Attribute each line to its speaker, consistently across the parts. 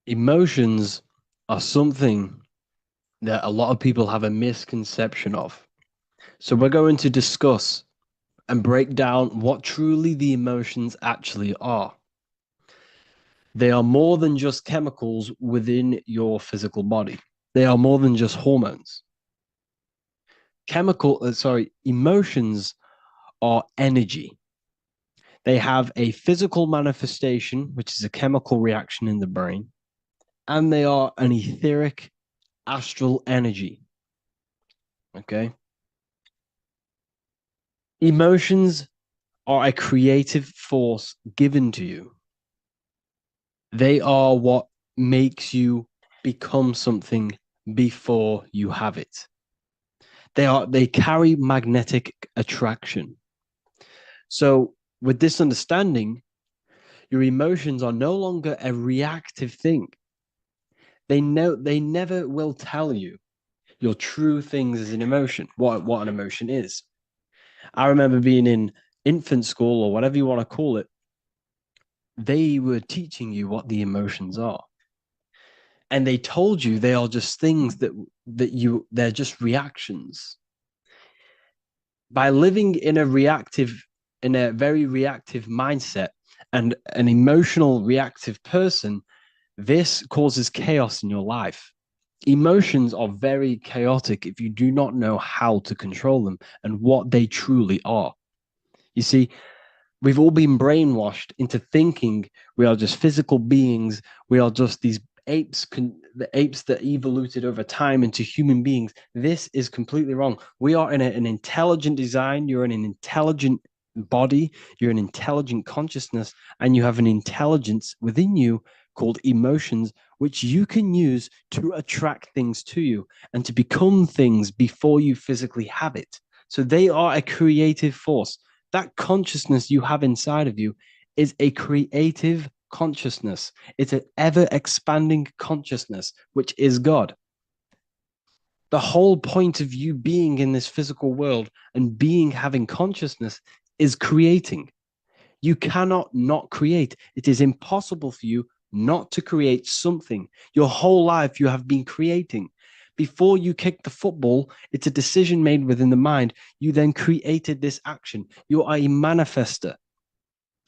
Speaker 1: Emotions are something that a lot of people have a misconception of. So we're going to discuss and break down what truly the emotions actually are. They are more than just chemicals within your physical body. They are more than just hormones. Emotions are energy. They have a physical manifestation, which is a chemical reaction in the brain, and they are an etheric astral energy. Okay. Emotions are a creative force given to you. They are what makes you become something before you have it. They carry magnetic attraction. So with this understanding, your emotions are no longer a reactive thing. They never will tell you your true things as an emotion, what an emotion is. I remember being in infant school or whatever you want to call it, they were teaching you what the emotions are. And they told you they are just things they're just reactions. By living in a very reactive mindset and an emotional reactive person, this causes chaos in your life. Emotions are very chaotic if you do not know how to control them and what they truly are. You see, we've all been brainwashed into thinking we are just physical beings. We are just these the apes that evoluted over time into human beings. This is completely wrong. We are in an intelligent design. You're in an intelligent body. You're an intelligent consciousness, and you have an intelligence within you called emotions, which you can use to attract things to you and to become things before you physically have it. So they are a creative force. That consciousness you have inside of you is a creative consciousness. It's an ever expanding consciousness, which is God. The whole point of you being in this physical world and having consciousness is creating. You cannot not create. It is impossible for you not to create something. Your whole life, you have been creating. Before you kick the football, it's a decision made within the mind. You then created this action. You are a manifester.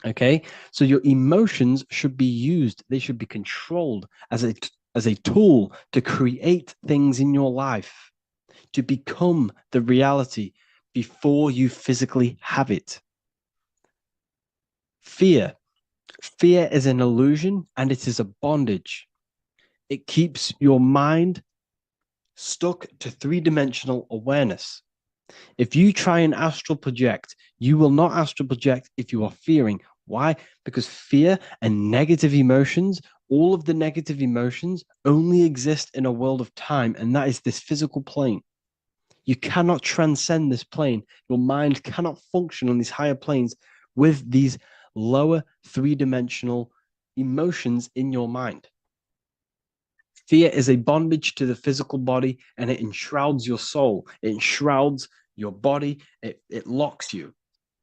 Speaker 1: Okay. So your emotions should be used, they should be controlled as a tool to create things in your life, to become the reality before you physically have it. Fear. Fear is an illusion and it is a bondage. It keeps your mind stuck to three-dimensional awareness. If you try and astral project, you will not astral project if you are fearing. Why? Because fear and negative emotions, all of the negative emotions only exist in a world of time, and that is this physical plane. You cannot transcend this plane. Your mind cannot function on these higher planes with these lower three-dimensional emotions in your mind. Fear is a bondage to the physical body and it enshrouds your soul. It enshrouds your body. It locks you.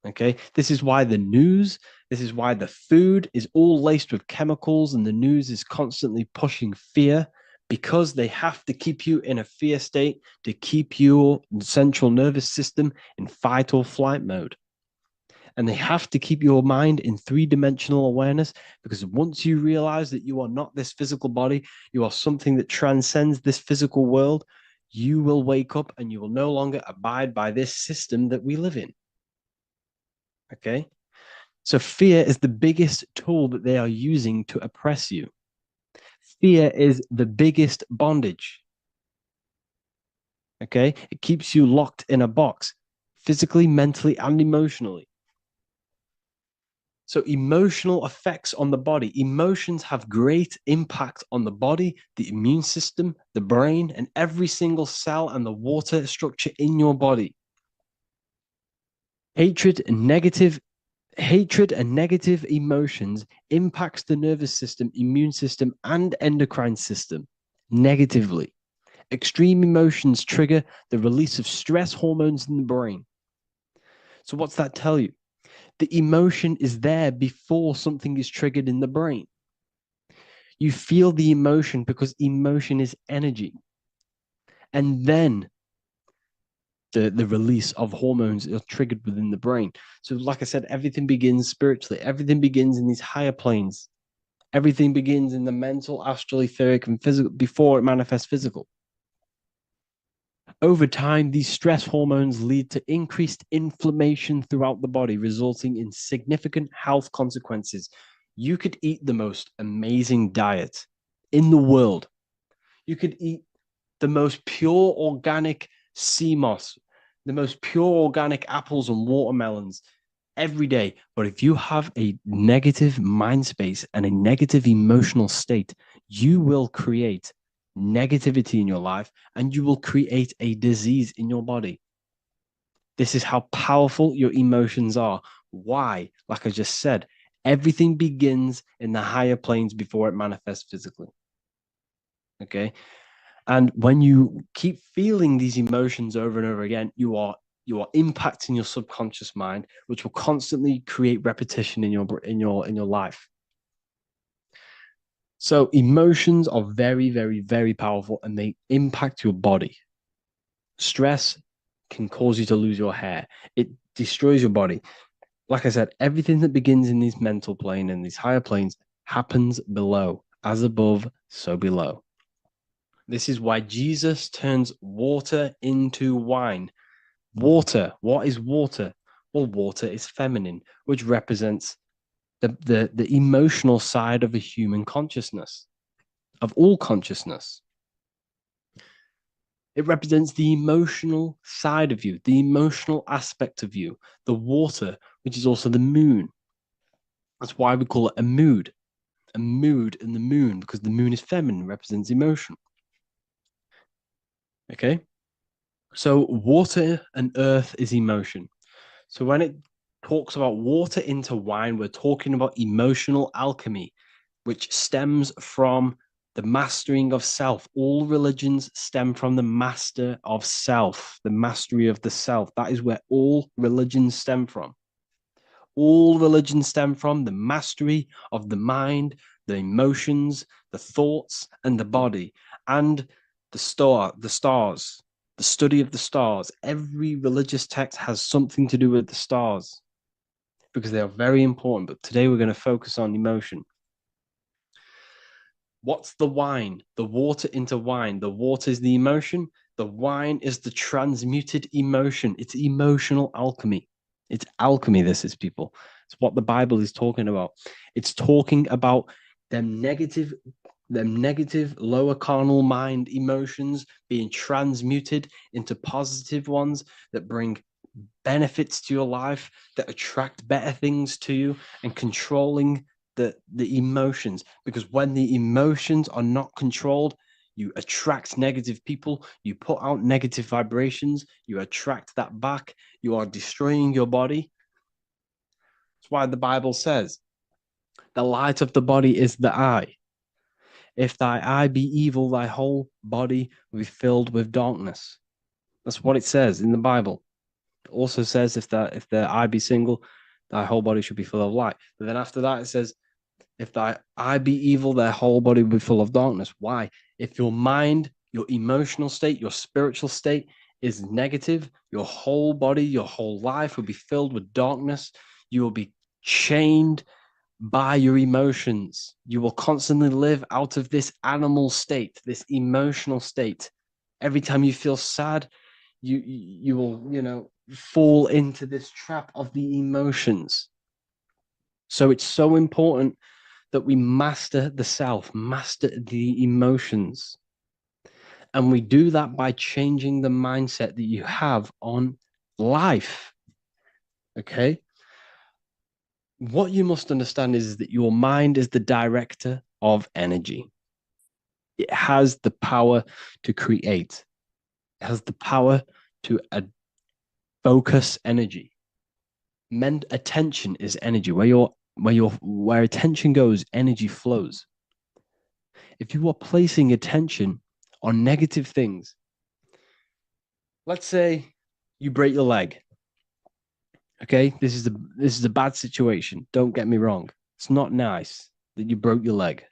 Speaker 1: Okay. This is why the news, this is why the food is all laced with chemicals and the news is constantly pushing fear because they have to keep you in a fear state to keep your central nervous system in fight or flight mode. And they have to keep your mind in three-dimensional awareness because once you realize that you are not this physical body, you are something that transcends this physical world, you will wake up and you will no longer abide by this system that we live in. Okay. So fear is the biggest tool that they are using to oppress you. Fear is the biggest bondage. Okay. It keeps you locked in a box physically, mentally, and emotionally. So, emotional effects on the body. Emotions have great impact on the body, the immune system, the brain, and every single cell and the water structure in your body. Hatred and negative Hatred and negative emotions impacts the nervous system, immune system, and endocrine system negatively. Extreme emotions trigger the release of stress hormones in the brain. So, what's that tell you? The emotion is there before something is triggered in the brain. You feel the emotion because emotion is energy. And then the release of hormones are triggered within the brain. So, like I said, everything begins spiritually, everything begins in these higher planes. Everything begins in the mental, astral, etheric, and physical before it manifests physical. Over time, these stress hormones lead to increased inflammation throughout the body, resulting in significant health consequences. You could eat the most amazing diet in the world. You could eat the most pure organic sea moss, the most pure organic apples and watermelons every day. But if you have a negative mind space and a negative emotional state, you will create negativity in your life and you will create a disease in your body. This is how powerful your emotions are. Why? Like I just said, everything begins in the higher planes before it manifests physically. Okay. And when you keep feeling these emotions over and over again, you are impacting your subconscious mind, which will constantly create repetition in your life. So emotions are very, very, very powerful and they impact your body. Stress can cause you to lose your hair. It destroys your body. Like I said, everything that begins in these mental plane and these higher planes happens below. As above, so below. This is why Jesus turns water into wine. Water, what is water? Well, water is feminine, which represents the emotional side of a human consciousness, of all consciousness. It represents the emotional side of you, the emotional aspect of you, the water, which is also the moon. That's why we call it a mood in the moon, because the moon is feminine, represents emotion. Okay. So water and earth is emotion. So when it talks about water into wine, we're talking about emotional alchemy, which stems from the mastering of self. All religions stem from the master of self, the mastery of the self. That is where all religions stem from. All religions stem from the mastery of the mind, the emotions, the thoughts, and the body, and the stars, the study of the stars. Every religious text has something to do with the stars because they are very important. But today we're going to focus on emotion. What's the wine? The water into wine. The water is the emotion. The wine is the transmuted emotion. It's emotional alchemy. It's alchemy, this is, people. It's what the Bible is talking about. It's talking about them negative lower carnal mind emotions being transmuted into positive ones that bring benefits to your life, that attract better things to you, and controlling the emotions. Because when the emotions are not controlled, you attract negative people, you put out negative vibrations, you attract that back, you are destroying your body. That's why the Bible says the light of the body is the eye. If thy eye be evil, thy whole body will be filled with darkness. That's what it says in the Bible. It also says if the eye be single, thy whole body should be full of light. But then after that, it says, if thy eye be evil, thy whole body will be full of darkness. Why? If your mind, your emotional state, your spiritual state is negative, your whole body, your whole life will be filled with darkness. You will be chained by your emotions. You will constantly live out of this animal state, this emotional state. Every time you feel sad, you will, fall into this trap of the emotions. So it's so important that we master the self, master the emotions. And we do that by changing the mindset that you have on life. Okay. What you must understand is that your mind is the director of energy. It has the power to create, it has the power to focus energy. Attention is energy. Where attention goes, energy flows. If you are placing attention on negative things, let's say you break your leg. Okay, this is a bad situation. Don't get me wrong. It's not nice that you broke your leg.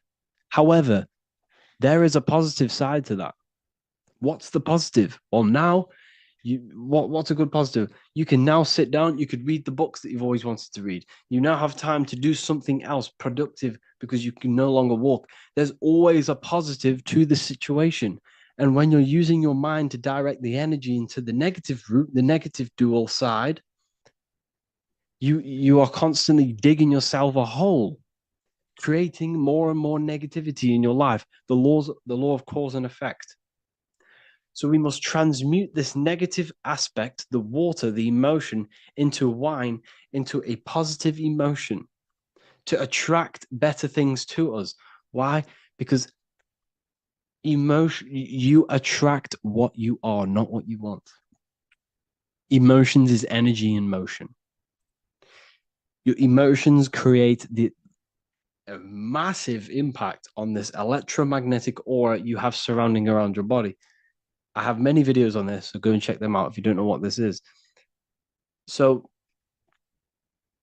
Speaker 1: However, there is a positive side to that. What's the positive? Well, now what's a good positive? You can now sit down, you could read the books that you've always wanted to read. You now have time to do something else productive because you can no longer walk. There's always a positive to the situation. And when you're using your mind to direct the energy into the negative route, the negative dual side, you are constantly digging yourself a hole, creating more and more negativity in your life. The law of cause and effect. So we must transmute this negative aspect, the water, the emotion, into wine, into a positive emotion to attract better things to us. Why? Because emotion, you attract what you are, not what you want. Emotions is energy in motion. Your emotions create a massive impact on this electromagnetic aura you have surrounding around your body. I have many videos on this, so go and check them out if you don't know what this is. So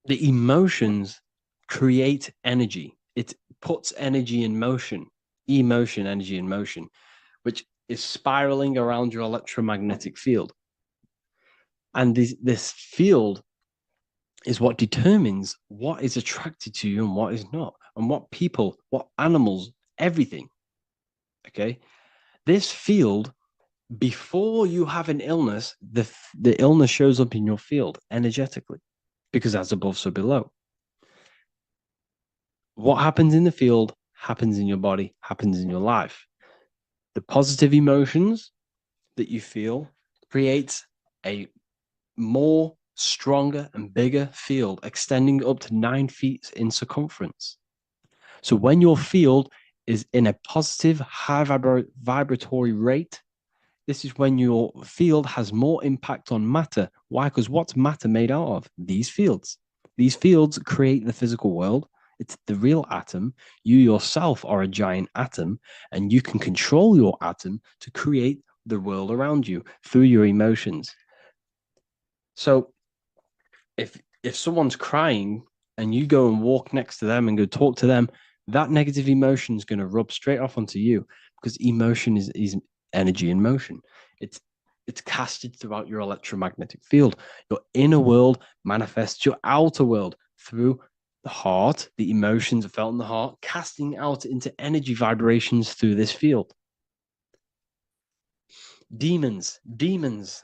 Speaker 1: the emotions create energy. It puts energy in motion, emotion, energy in motion, which is spiraling around your electromagnetic field. And this field is what determines what is attracted to you and what is not, and what people, what animals, everything. Okay. This field, before you have an illness, the illness shows up in your field energetically because as above, so below. What happens in the field happens in your body, happens in your life. The positive emotions that you feel creates a more stronger and bigger field extending up to 9 feet in circumference. So when your field is in a positive, high vibratory rate, this is when your field has more impact on matter. Why? Because what's matter made out of? These fields. These fields create the physical world. It's the real atom. You yourself are a giant atom, and you can control your atom to create the world around you through your emotions. So if someone's crying and you go and walk next to them and go talk to them, that negative emotion is going to rub straight off onto you because emotion is energy in motion. It's casted throughout your electromagnetic field. Your inner world manifests your outer world through the heart. The emotions are felt in the heart, casting out into energy vibrations through this field. Demons.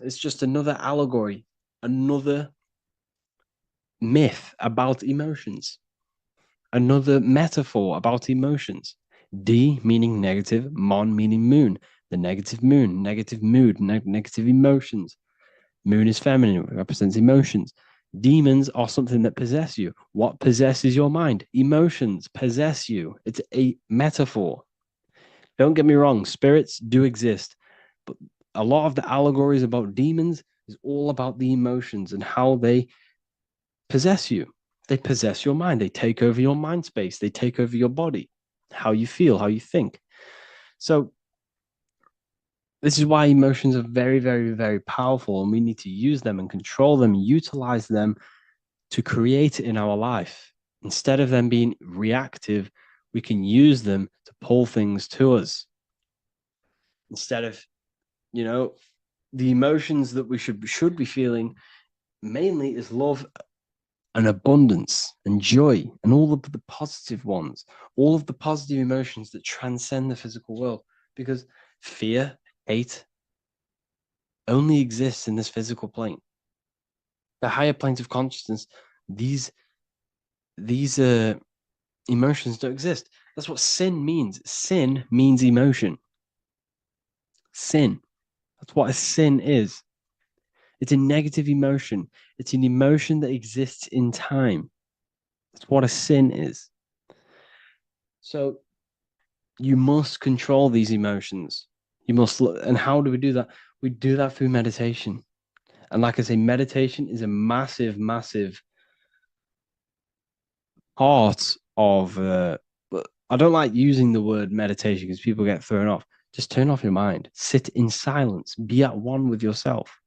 Speaker 1: It's just another allegory, another myth about emotions, another metaphor about emotions. D meaning negative, mon meaning moon, the negative moon, negative mood, negative emotions. Moon is feminine, it represents emotions. Demons are something that possess you. What possesses your mind? Emotions possess you. It's a metaphor. Don't get me wrong, spirits do exist, but a lot of the allegories about demons is all about the emotions and how they possess you. They possess your mind. They take over your mind space. They take over your body, how you feel, how you think. So this is why emotions are very, very, very powerful, and we need to use them and control them, utilize them to create it in our life. Instead of them being reactive, we can use them to pull things to us. Instead of, the emotions that we should be feeling mainly is love and abundance and joy and all of the positive ones, all of the positive emotions that transcend the physical world. Because fear, hate only exists in this physical plane. The higher planes of consciousness, these emotions don't exist. That's what sin means. Sin means emotion. Sin. That's what a sin is. It's a negative emotion. It's an emotion that exists in time. That's what a sin is. So you must control these emotions. You must, and how do we do that? We do that through meditation. And like I say, meditation is a massive, massive part of. I don't like using the word meditation because people get thrown off. Just turn off your mind. Sit in silence. Be at one with yourself.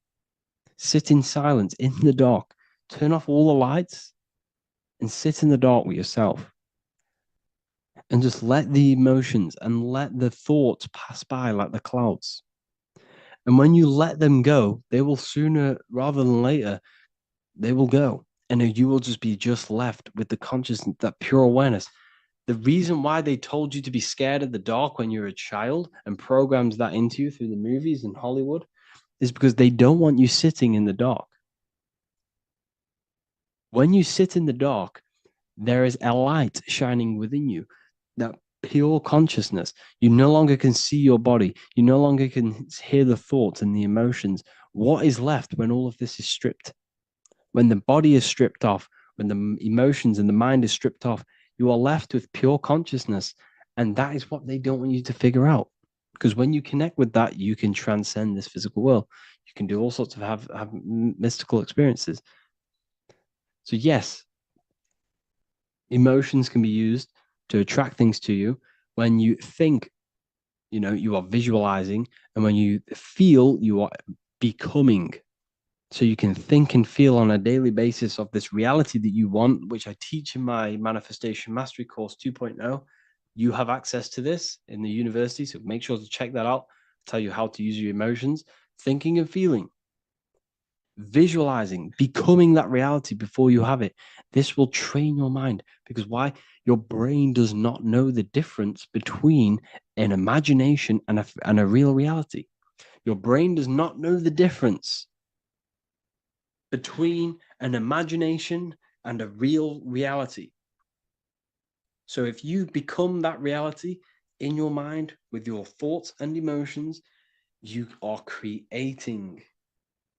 Speaker 1: Sit in silence in the dark. Turn off all the lights and sit in the dark with yourself. and just let the emotions and let the thoughts pass by like the clouds. And when you let them go, they will sooner rather than later, they will go. And then you will just be just left with the consciousness, that pure awareness. The reason why they told you to be scared of the dark when you're a child and programs that into you through the movies and Hollywood is because they don't want you sitting in the dark. When you sit in the dark, there is a light shining within you, that pure consciousness. You no longer can see your body. You no longer can hear the thoughts and the emotions. What is left when all of this is stripped? When the body is stripped off, when the emotions and the mind is stripped off, you are left with pure consciousness. And that is what they don't want you to figure out. Because when you connect with that, you can transcend this physical world. You can do all sorts of have mystical experiences. So yes, emotions can be used to attract things to you. When you think, you are visualizing, and when you feel, you are becoming. So you can think and feel on a daily basis of this reality that you want, which I teach in my Manifestation Mastery course 2.0. You have access to this in the university, so make sure to check that out. I'll tell you how to use your emotions, thinking and feeling, visualizing, becoming that reality before you have it. This will train your mind, because why? Your brain does not know the difference between an imagination and a real reality. Your brain does not know the difference between an imagination and a real reality. So if you become that reality in your mind with your thoughts and emotions, you are creating,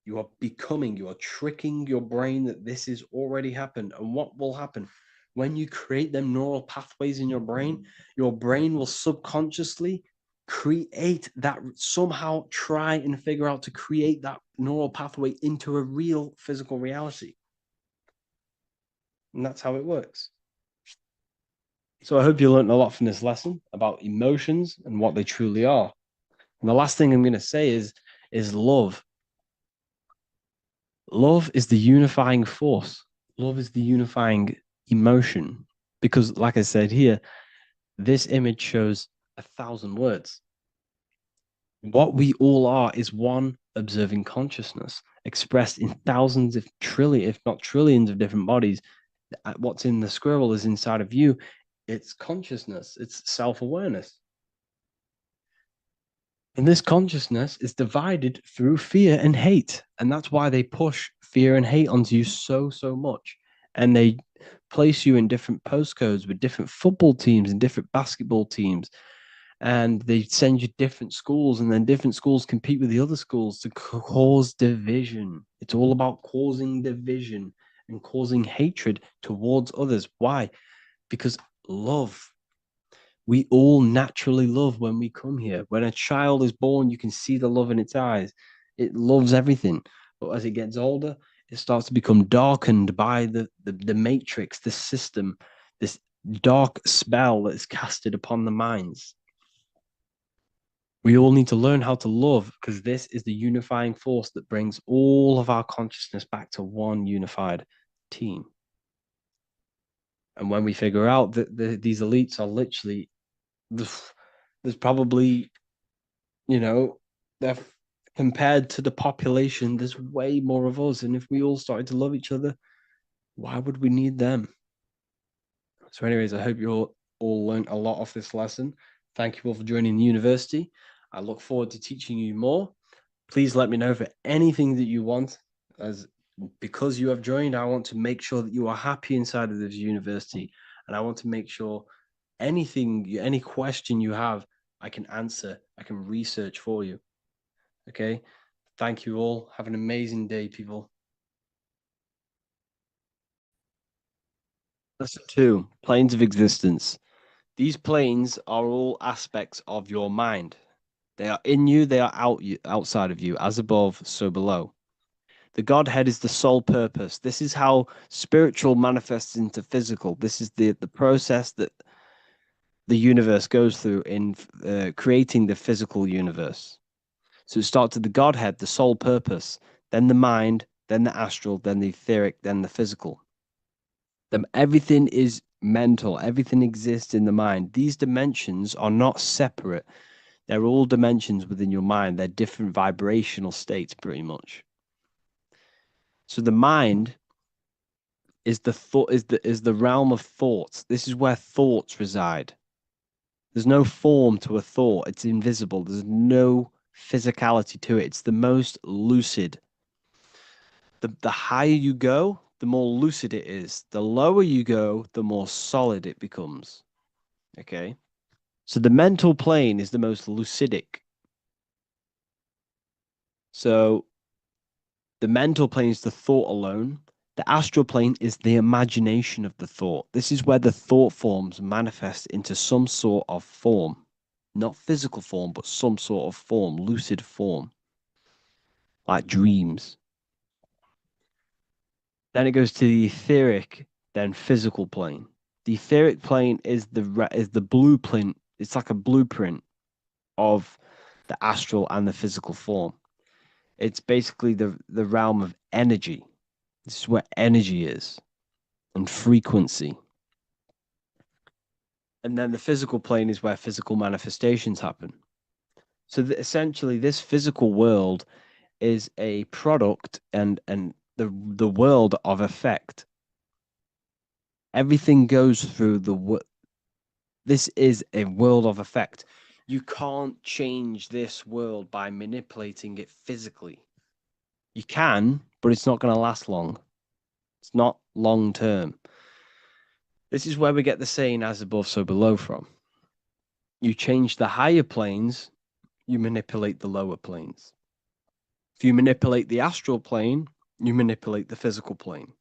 Speaker 1: you are becoming, you are tricking your brain that this has already happened. And what will happen when you create them neural pathways in your brain will subconsciously create that, somehow try and figure out to create that neural pathway into a real physical reality. And that's how it works. So I hope you learned a lot from this lesson about emotions and what they truly are. And the last thing I'm going to say is love. Love is the unifying force. Love is the unifying emotion. Because, like I said here, this image shows 1,000 words. What we all are is one observing consciousness expressed in thousands, if not trillions of different bodies. What's in the squirrel is inside of you. It's consciousness, it's self-awareness. And this consciousness is divided through fear and hate. And that's why they push fear and hate onto you so, so much. And they place you in different postcodes with different football teams and different basketball teams. And they send you different schools, and then different schools compete with the other schools to cause division. It's all about causing division and causing hatred towards others. Why? Because love, we all naturally love when we come here. When a child is born, you can see the love in its eyes. It loves everything. But as it gets older, it starts to become darkened by the matrix, the system, this dark spell that is casted upon the minds. We all need to learn how to love, because this is the unifying force that brings all of our consciousness back to one unified team. And when we figure out that these elites are literally, there's probably, they're compared to the population, there's way more of us. And if we all started to love each other, why would we need them? So, anyways, I hope you all learned a lot off this lesson. Thank you all for joining the university. I look forward to teaching you more. Please let me know for anything that you want. As because you have joined, I want to make sure that you are happy inside of this university, and I want to make sure any question you have, I can answer, I can research for you. Okay. Thank you all. Have an amazing day, people. Lesson 2, planes of existence. These planes are all aspects of your mind. They are in you, they are outside of you, as above, so below. The Godhead is the sole purpose. This is how spiritual manifests into physical. This is the process that the universe goes through in creating the physical universe. So it starts with the Godhead, the sole purpose, then the mind, then the astral, then the etheric, then the physical. Then everything is mental. Everything exists in the mind. These dimensions are not separate. They're all dimensions within your mind. They're different vibrational states, pretty much. So the mind is the realm of thoughts. This is where thoughts reside. There's no form to a thought. It's invisible. There's no physicality to it. It's the most lucid. The higher you go, the more lucid it is. The lower you go, the more solid it becomes. Okay. So the mental plane is the most lucidic. So the mental plane is the thought alone. The astral plane is the imagination of the thought. This is where the thought forms manifest into some sort of form, not physical form, but some sort of form, lucid form, like dreams. Then it goes to the etheric, then physical plane. The etheric plane is the blueprint. It's like a blueprint of the astral and the physical form. It's basically the realm of energy. This is where energy is and frequency. And then the physical plane is where physical manifestations happen. So essentially, this physical world is a product and the world of effect. Everything goes through this is a world of effect. You can't change this world by manipulating it physically. You can, but it's not going to last long. It's not long term. This is where we get the saying as above, so below from. You change the higher planes, you manipulate the lower planes. If you manipulate the astral plane, you manipulate the physical plane.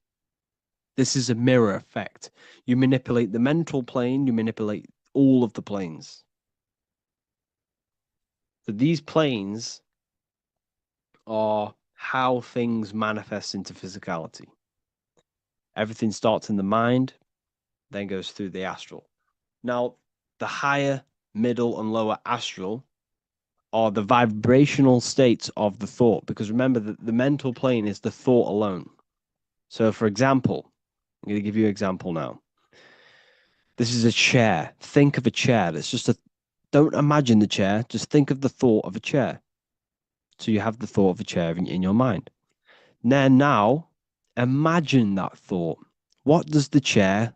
Speaker 1: This is a mirror effect. You manipulate the mental plane, you manipulate all of the planes. So these planes are how things manifest into physicality. Everything starts in the mind, then goes through the astral. Now, the higher, middle, and lower astral are the vibrational states of the thought, because remember that the mental plane is the thought alone. So, for example, I'm going to give you an example now. This is a chair. Think of a chair. That's just don't imagine the chair. Just think of the thought of a chair. So you have the thought of a chair in your mind. Then now, imagine that thought. What does the chair,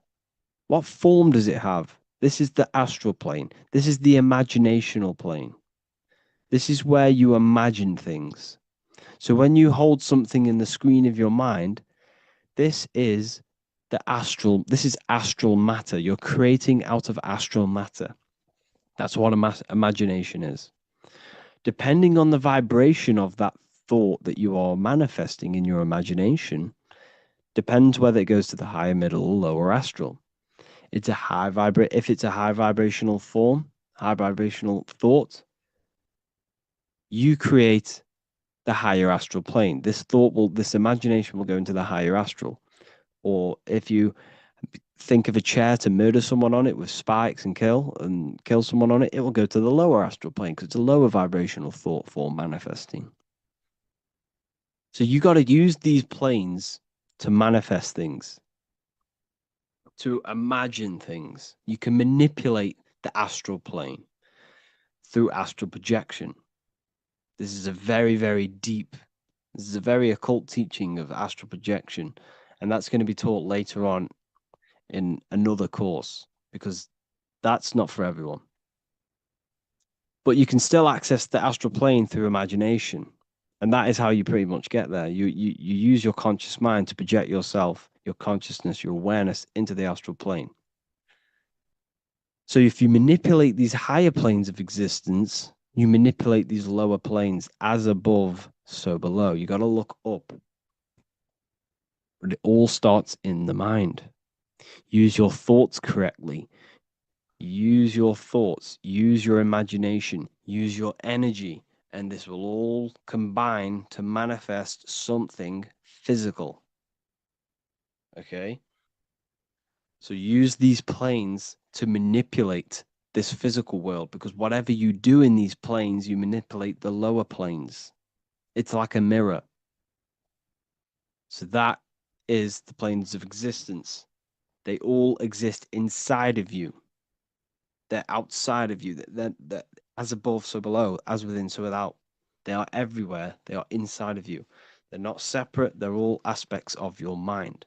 Speaker 1: what form does it have? This is the astral plane. This is the imaginational plane. This is where you imagine things. So when you hold something in the screen of your mind, this is this is astral matter. You're creating out of astral matter. That's what imagination is. Depending on the vibration of that thought that you are manifesting in your imagination, depends whether it goes to the higher, middle, or lower astral. It's a if it's a high vibrational form, high vibrational thought, you create the higher astral plane. This imagination will go into the higher astral. Or if you think of a chair to murder someone on it with spikes and kill someone on it, it will go to the lower astral plane because it's a lower vibrational thought form manifesting. So you got to use these planes to manifest things, to imagine things. You can manipulate the astral plane through astral projection. This is a very, very deep, this is a very occult teaching of astral projection. And that's going to be taught later on in another course because that's not for everyone. But you can still access the astral plane through imagination. And that is how you pretty much get there. You use your conscious mind to project yourself, your consciousness, your awareness into the astral plane. So if you manipulate these higher planes of existence, you manipulate these lower planes as above, so below. You got to look up. But it all starts in the mind. Use your thoughts correctly. Use your thoughts, use your imagination, use your energy, and this will all combine to manifest something physical. Okay? So use these planes to manipulate this physical world because whatever you do in these planes, you manipulate the lower planes. It's like a mirror. So that is the planes of existence. They all exist inside of you. They're outside of you. They're as above, so below, as within, so without. They are everywhere. They are inside of you. They're not separate. They're all aspects of your mind.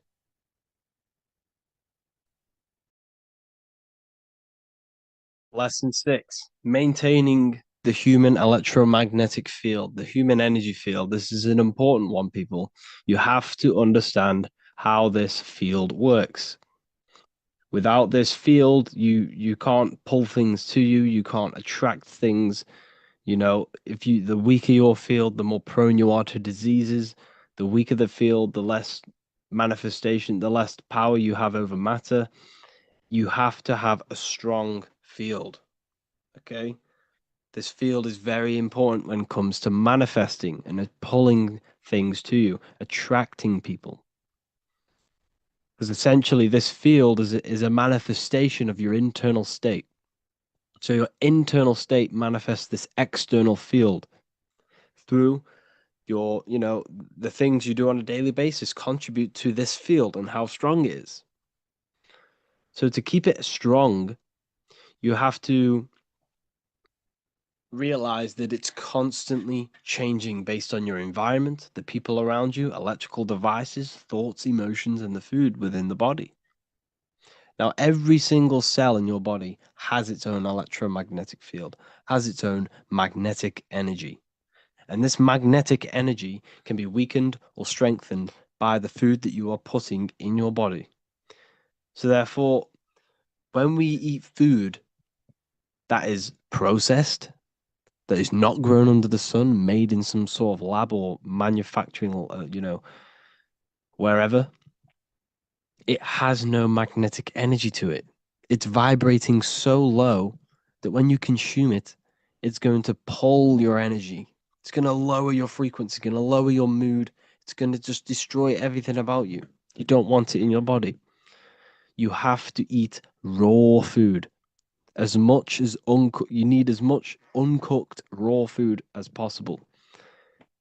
Speaker 1: Lesson 6, maintaining the human electromagnetic field, the human energy field. This is an important one, people. You have to understand how this field works. Without this field, you can't pull things to you, you can't attract things. You know, if you the weaker your field, the more prone you are to diseases. The weaker the field, the less manifestation, the less power you have over matter. You have to have a strong field. Okay? This field is very important when it comes to manifesting and pulling things to you, attracting people. Because essentially, this field is a manifestation of your internal state. So your internal state manifests this external field through your, the things you do on a daily basis contribute to this field and how strong it is. So to keep it strong, you have to realize that it's constantly changing based on your environment, the people around you, electrical devices, thoughts, emotions, and the food within the body. Now, every single cell in your body has its own electromagnetic field, has its own magnetic energy. And this magnetic energy can be weakened or strengthened by the food that you are putting in your body. So, therefore, when we eat food that is processed, that is not grown under the sun, made in some sort of lab or manufacturing, wherever, it has no magnetic energy to it. It's vibrating so low that when you consume it, it's going to pull your energy. It's going to lower your frequency, it's going to lower your mood. It's going to just destroy everything about you. You don't want it in your body. You have to eat raw food. As much as you need as much uncooked raw food as possible,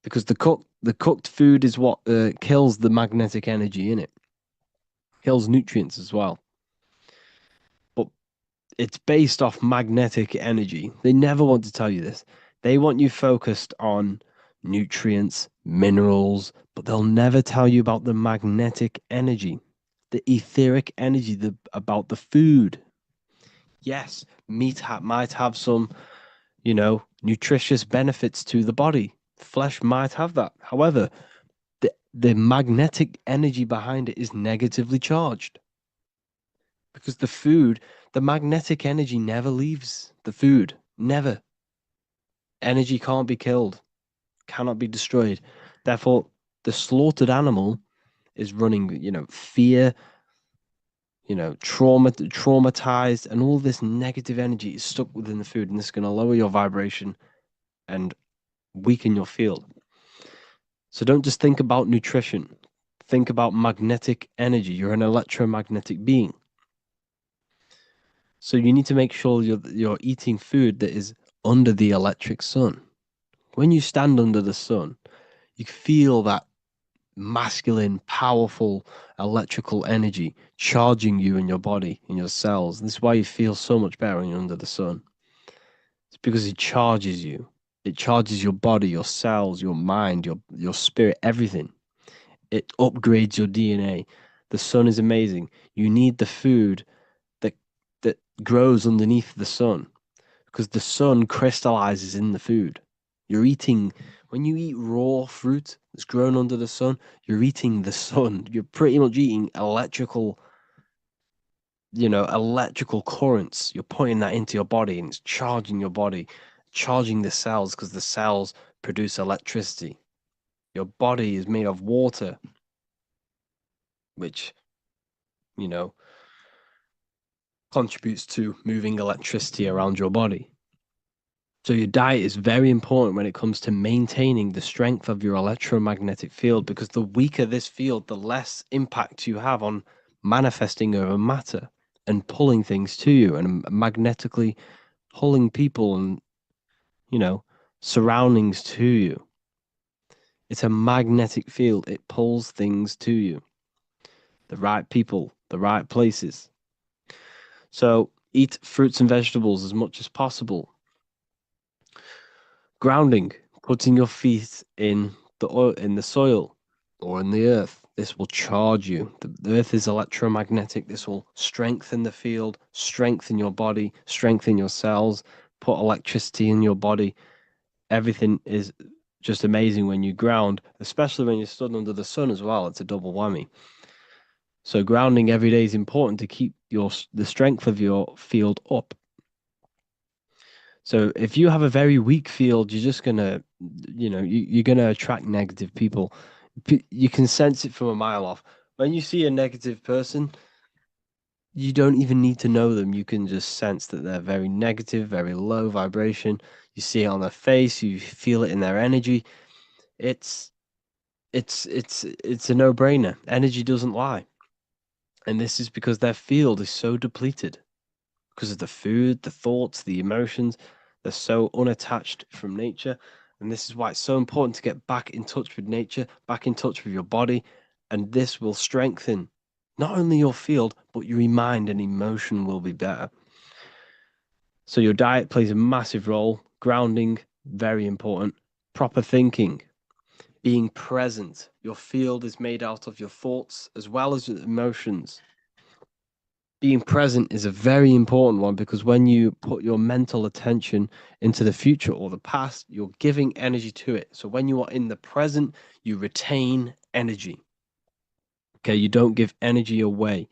Speaker 1: because the cooked food is what kills the magnetic energy in it, kills nutrients as well. But it's based off magnetic energy. They never want to tell you this. They want you focused on nutrients, minerals, but they'll never tell you about the magnetic energy, the etheric energy, about the food. Yes, might have some, nutritious benefits to the body. Flesh might have that. However, the magnetic energy behind it is negatively charged because the magnetic energy never leaves the food. Never. Energy can't be killed, cannot be destroyed. Therefore, the slaughtered animal is running, fear, traumatized, and all this negative energy is stuck within the food, and this is going to lower your vibration and weaken your field. So don't just think about nutrition. Think about magnetic energy. You're an electromagnetic being. So you need to make sure you're eating food that is under the electric sun. When you stand under the sun, you feel that masculine, powerful electrical energy charging you in your body, in your cells. This is why you feel so much better when you're under the sun. It's because it charges you. It charges your body, your cells, your mind, your spirit, everything. It upgrades your DNA. The sun is amazing. You need the food that that grows underneath the sun because the sun crystallizes in the food. You're eating when you eat raw fruit that's grown under the sun, you're eating the sun. You're pretty much eating electrical currents. You're putting that into your body and it's charging your body, charging the cells because the cells produce electricity. Your body is made of water, which, you know, contributes to moving electricity around your body. So your diet is very important when it comes to maintaining the strength of your electromagnetic field because the weaker this field, the less impact you have on manifesting over matter and pulling things to you and magnetically pulling people and, surroundings to you. It's a magnetic field. It pulls things to you. The right people, the right places. So eat fruits and vegetables as much as possible. Grounding, putting your feet in the soil or in the earth. This will charge you. The earth is electromagnetic. This will strengthen the field, strengthen your body, strengthen your cells, put electricity in your body. Everything is just amazing when you ground, especially when you're stood under the sun as well. It's a double whammy. So grounding every day is important to keep the strength of your field up. So if you have a very weak field, you're just gonna, you're gonna attract negative people. You can sense it from a mile off. When you see a negative person, you don't even need to know them. You can just sense that they're very negative, very low vibration. You see it on their face, you feel it in their energy. It's it's a no-brainer. Energy doesn't lie. And this is because their field is so depleted because of the food, the thoughts, the emotions. They're so unattached from nature. And this is why it's so important to get back in touch with nature, back in touch with your body. And this will strengthen not only your field, but your mind and emotion will be better. So your diet plays a massive role. Grounding, very important. Proper thinking, being present. Your field is made out of your thoughts as well as your emotions. Being present is a very important one because when you put your mental attention into the future or the past, you're giving energy to it. So when you are in the present, you retain energy. Okay, you don't give energy away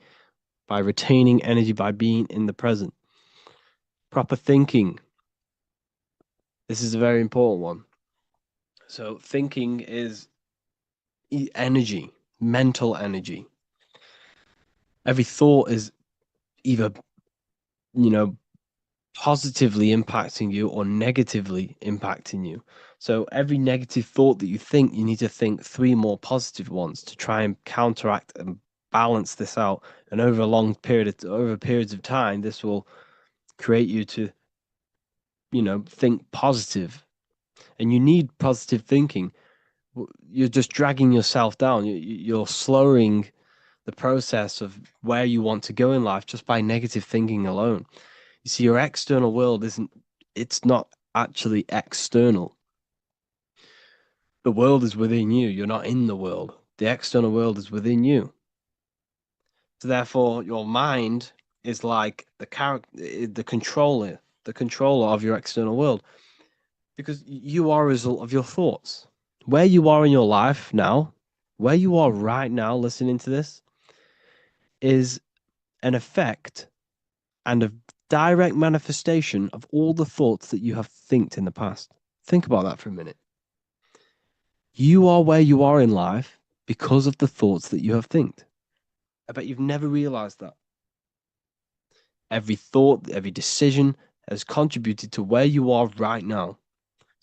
Speaker 1: by retaining energy by being in the present. Proper thinking. This is a very important one. So thinking is energy, mental energy. Every thought is either, positively impacting you or negatively impacting you. So every negative thought that you think, you need to think 3 more positive ones to try and counteract and balance this out. And over a long over periods of time, this will create you to, think positive. And you need positive thinking. You're just dragging yourself down. You're slowing the process of where you want to go in life just by negative thinking alone. You see, your external world it's not actually external. The world is within you. You're not in the world. The external world is within you. So therefore, your mind is like the controller of your external world, because you are a result of your thoughts. Where you are in your life now, where you are right now listening to this, is an effect and a direct manifestation of all the thoughts that you have thinked in the past. Think about that for a minute. You are where you are in life because of the thoughts that you have thinked. I bet you've never realized that. Every thought, every decision has contributed to where you are right now.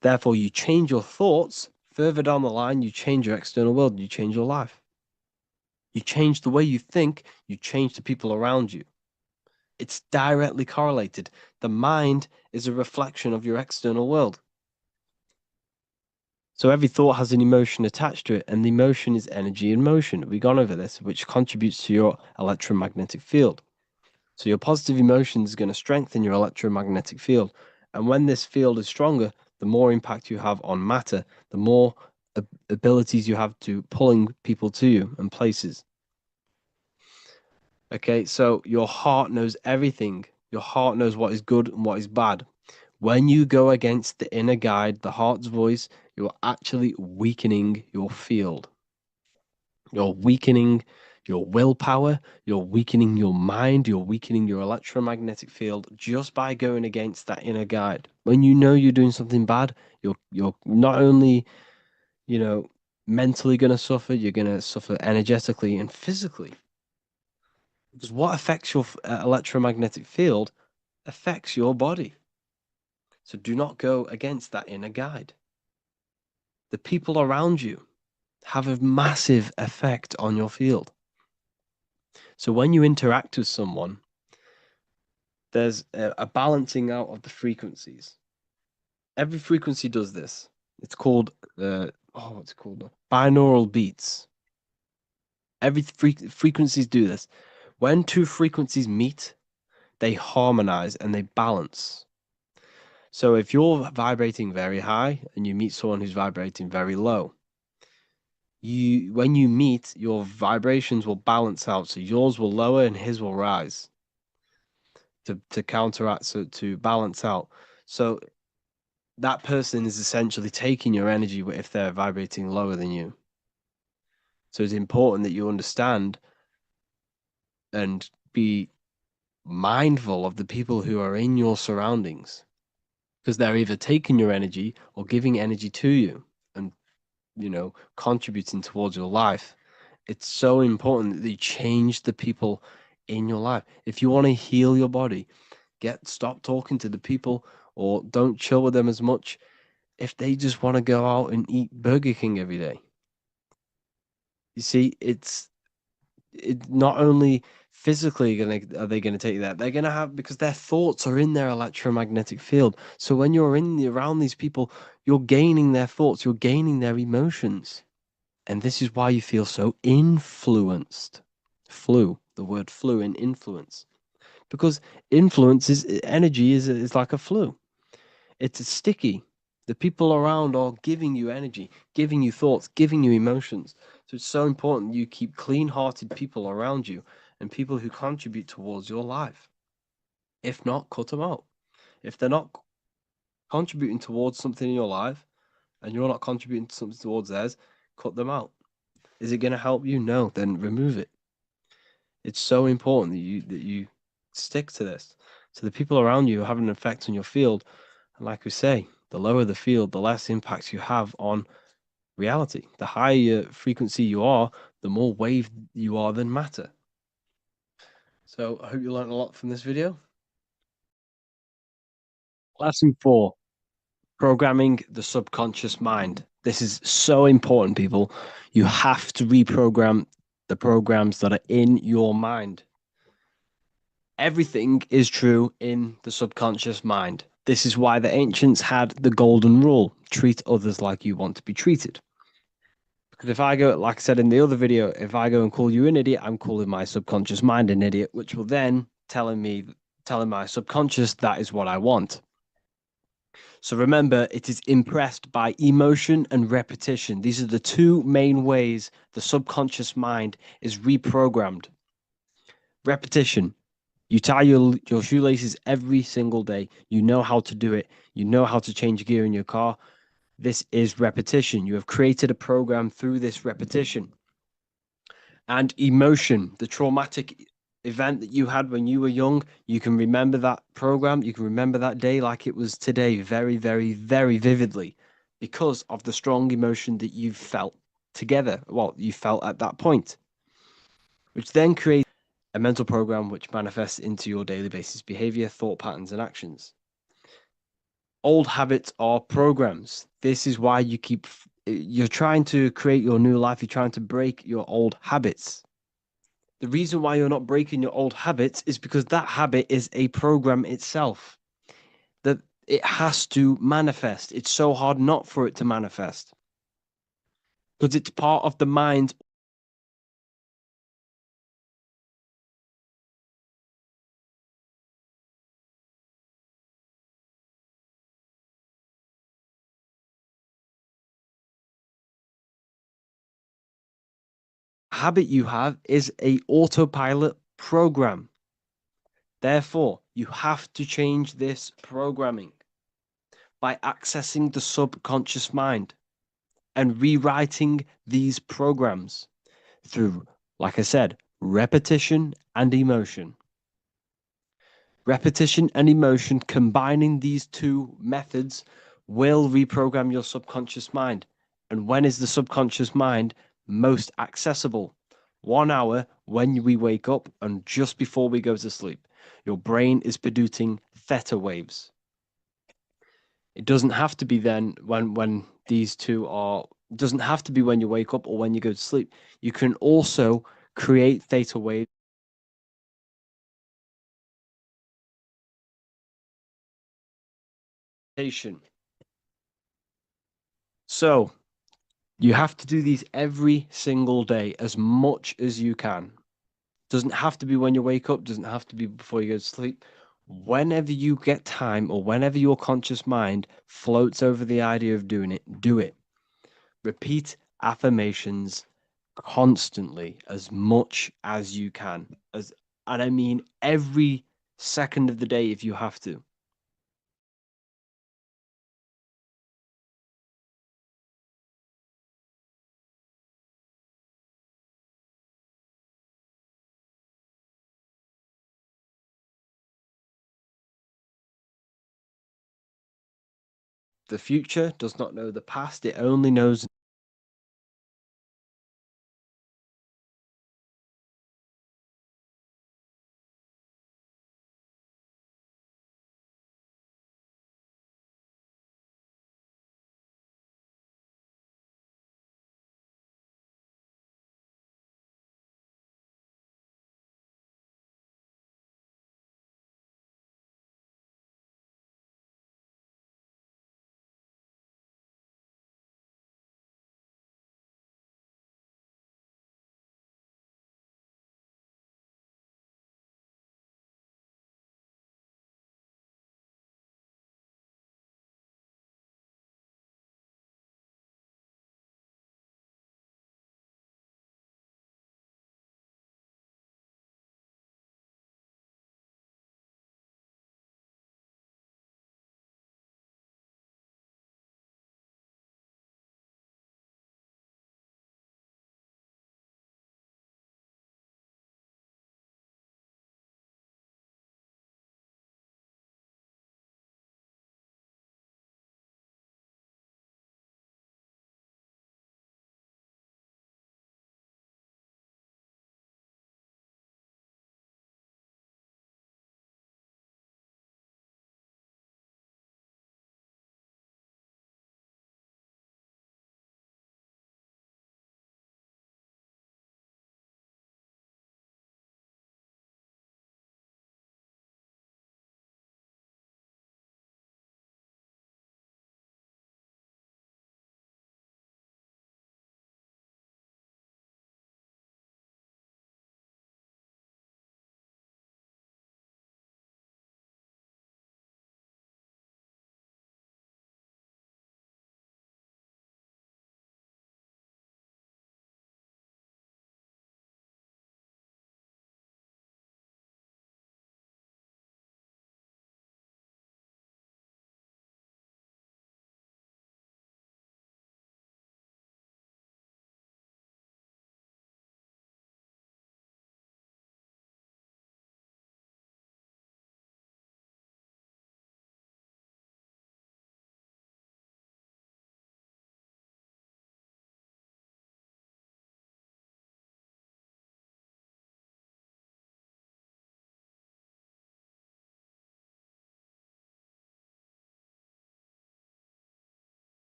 Speaker 1: Therefore, you change your thoughts, further down the line, you change your external world, you change your life. You change the way you think, you change the people around you. It's directly correlated. The mind is a reflection of your external world. So every thought has an emotion attached to it, and the emotion is energy in motion. We've gone over this, which contributes to your electromagnetic field. So your positive emotion is going to strengthen your electromagnetic field. And when this field is stronger, the more impact you have on matter, the more abilities you have to pulling people to you and places. Okay, so your heart knows everything. Your heart knows what is good and what is bad. When you go against the inner guide, the heart's voice, you're actually weakening your field. You're weakening your willpower, you're weakening your mind, you're weakening your electromagnetic field just by going against that inner guide. When you know you're doing something bad, you're not only, mentally going to suffer, you're going to suffer energetically and physically. Because what affects your electromagnetic field affects your body. So do not go against that inner guide. The people around you have a massive effect on your field. So when you interact with someone, there's a balancing out of the frequencies. Every frequency does this. It's called what's it called? Binaural beats. Every frequencies do this. When two frequencies meet, they harmonize and they balance. So if you're vibrating very high and you meet someone who's vibrating very low, when you meet, your vibrations will balance out. So yours will lower and his will rise to counteract, so to balance out. So that person is essentially taking your energy if they're vibrating lower than you. So it's important that you understand and be mindful of the people who are in your surroundings, because they're either taking your energy or giving energy to you and, contributing towards your life. It's so important that you change the people in your life. If you want to heal your body, stop talking to the people or don't chill with them as much if they just want to go out and eat Burger King every day. You see, it's not only physically are they gonna take that, they're gonna have, because their thoughts are in their electromagnetic field. So when you're around these people, you're gaining their thoughts, you're gaining their emotions. And this is why you feel so influenced. The word flu in influence. Because influence is energy is like a flu. It's sticky. The people around are giving you energy, giving you thoughts, giving you emotions. So it's so important you keep clean-hearted people around you and people who contribute towards your life. If not, cut them out. If they're not contributing towards something in your life and you're not contributing something towards theirs, cut them out. Is it going to help you? No, then remove it. It's so important that you stick to this. So the people around you have an effect on your field. And like we say, the lower the field, the less impact you have on reality. The higher frequency you are, the more wave you are than matter. So I hope you learned a lot from this video. Lesson 4, programming the subconscious mind. This is so important, people. You have to reprogram the programs that are in your mind. Everything is true in the subconscious mind. This is why the ancients had the golden rule: treat others like you want to be treated. Because if I go, like I said in the other video, if I go and call you an idiot, I'm calling my subconscious mind an idiot, which will then telling my subconscious that is what I want. So remember, it is impressed by emotion and repetition. These are the two main ways the subconscious mind is reprogrammed. Repetition. You tie your shoelaces every single day. You know how to do it. You know how to change gear in your car. This is repetition. You have created a program through this repetition. And emotion, the traumatic event that you had when you were young, you can remember that program. You can remember that day like it was today, very, very, very vividly, because of the strong emotion that you felt together. Well, you felt at that point, which then creates a mental program which manifests into your daily basis behavior, thought patterns, and actions. Old habits are programs. This is why you're trying to create your new life. You're trying to break your old habits. The reason why you're not breaking your old habits is because that habit is a program itself, that it has to manifest. It's so hard not for it to manifest because it's part of the mind. Habit you have is a autopilot program. Therefore, you have to change this programming by accessing the subconscious mind and rewriting these programs through, like I said, repetition and emotion. Repetition and emotion, combining these two methods, will reprogram your subconscious mind. And when is the subconscious mind most accessible? 1 hour when we wake up and just before we go to sleep. Your brain is producing theta waves. It doesn't have to be then when these two are, it doesn't have to be when you wake up or when you go to sleep. You can also create theta waves. So you have to do these every single day as much as you can. Doesn't have to be when you wake up, doesn't have to be before you go to sleep. Whenever you get time or whenever your conscious mind floats over the idea of doing it, do it. Repeat affirmations constantly as much as you can. And I mean every second of the day if you have to. The future does not know the past, it only knows.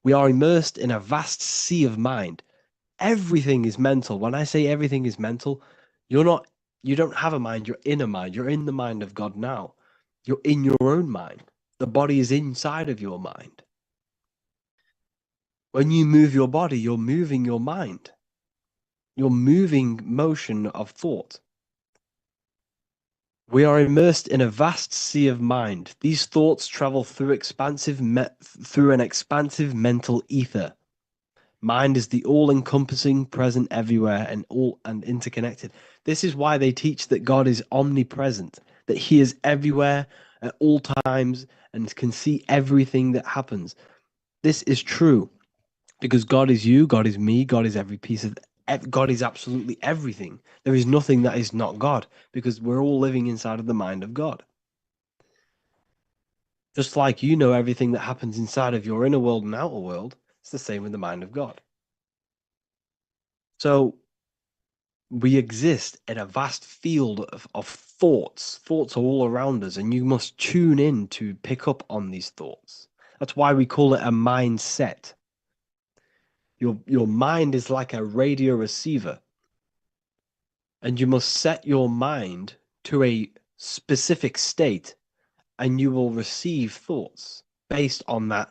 Speaker 1: We are immersed in a vast sea of mind. Everything is mental. When I say everything is mental, you're not, you don't have a mind, you're in a mind. You're in the mind of God now. You're in your own mind. The body is inside of your mind. When you move your body, you're moving your mind. You're moving motion of thought. We are immersed in a vast sea of mind. These thoughts travel through through an expansive mental ether. Mind is the all-encompassing, present everywhere, and interconnected. This is why they teach that God is omnipresent, that He is everywhere at all times and can see everything that happens. This is true because God is you, God is me, God is every piece of God is absolutely everything. There is nothing that is not God because we're all living inside of the mind of God. Just like you know everything that happens inside of your inner world and outer world, It's the same with the mind of God. So we exist in a vast field of thoughts. Thoughts are all around us, and you must tune in to pick up on these thoughts. That's why we call it a mindset. Your mind is like a radio receiver, and you must set your mind to a specific state, and you will receive thoughts based on that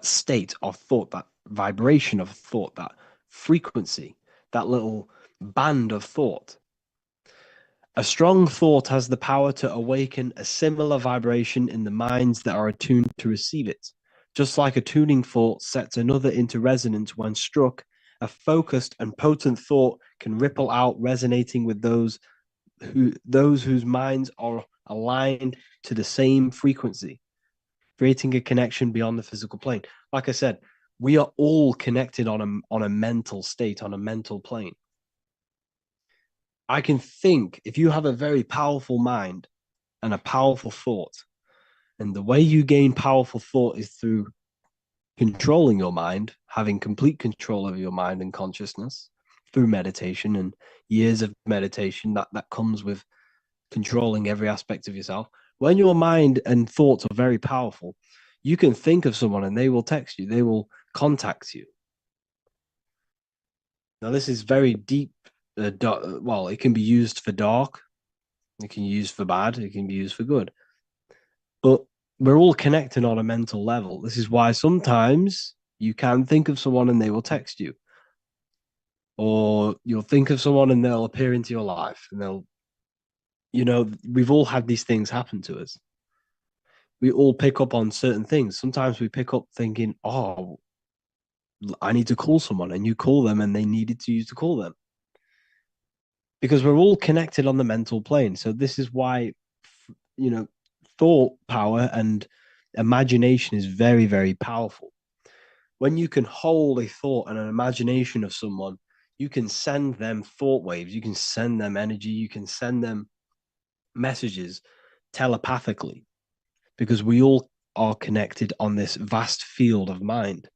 Speaker 1: state of thought, that vibration of thought, that frequency, that little band of thought. A strong thought has the power to awaken a similar vibration in the minds that are attuned to receive it. Just like a tuning fork sets another into resonance when struck, a focused and potent thought can ripple out, resonating with those whose minds are aligned to the same frequency, creating a connection beyond the physical plane. Like I said, we are all connected on a mental state, on a mental plane. I can think if you have a very powerful mind and a powerful thought, and the way you gain powerful thought is through controlling your mind, having complete control over your mind and consciousness through meditation and years of meditation that comes with controlling every aspect of yourself. When your mind and thoughts are very powerful, you can think of someone and they will text you, they will contact you. Now, this is very deep. Well, it can be used for dark, it can be used for bad, it can be used for good. But we're all connected on a mental level. This is why sometimes you can think of someone and they will text you, or you'll think of someone and they'll appear into your life and we've all had these things happen to us. We all pick up on certain things. Sometimes we pick up thinking, oh, I need to call someone, and you call them and they needed to you to call them because we're all connected on the mental plane. So this is why, you know, thought power and imagination is very, very powerful. When you can hold a thought and an imagination of someone, you can send them thought waves, you can send them energy, you can send them messages telepathically because we all are connected on this vast field of mind.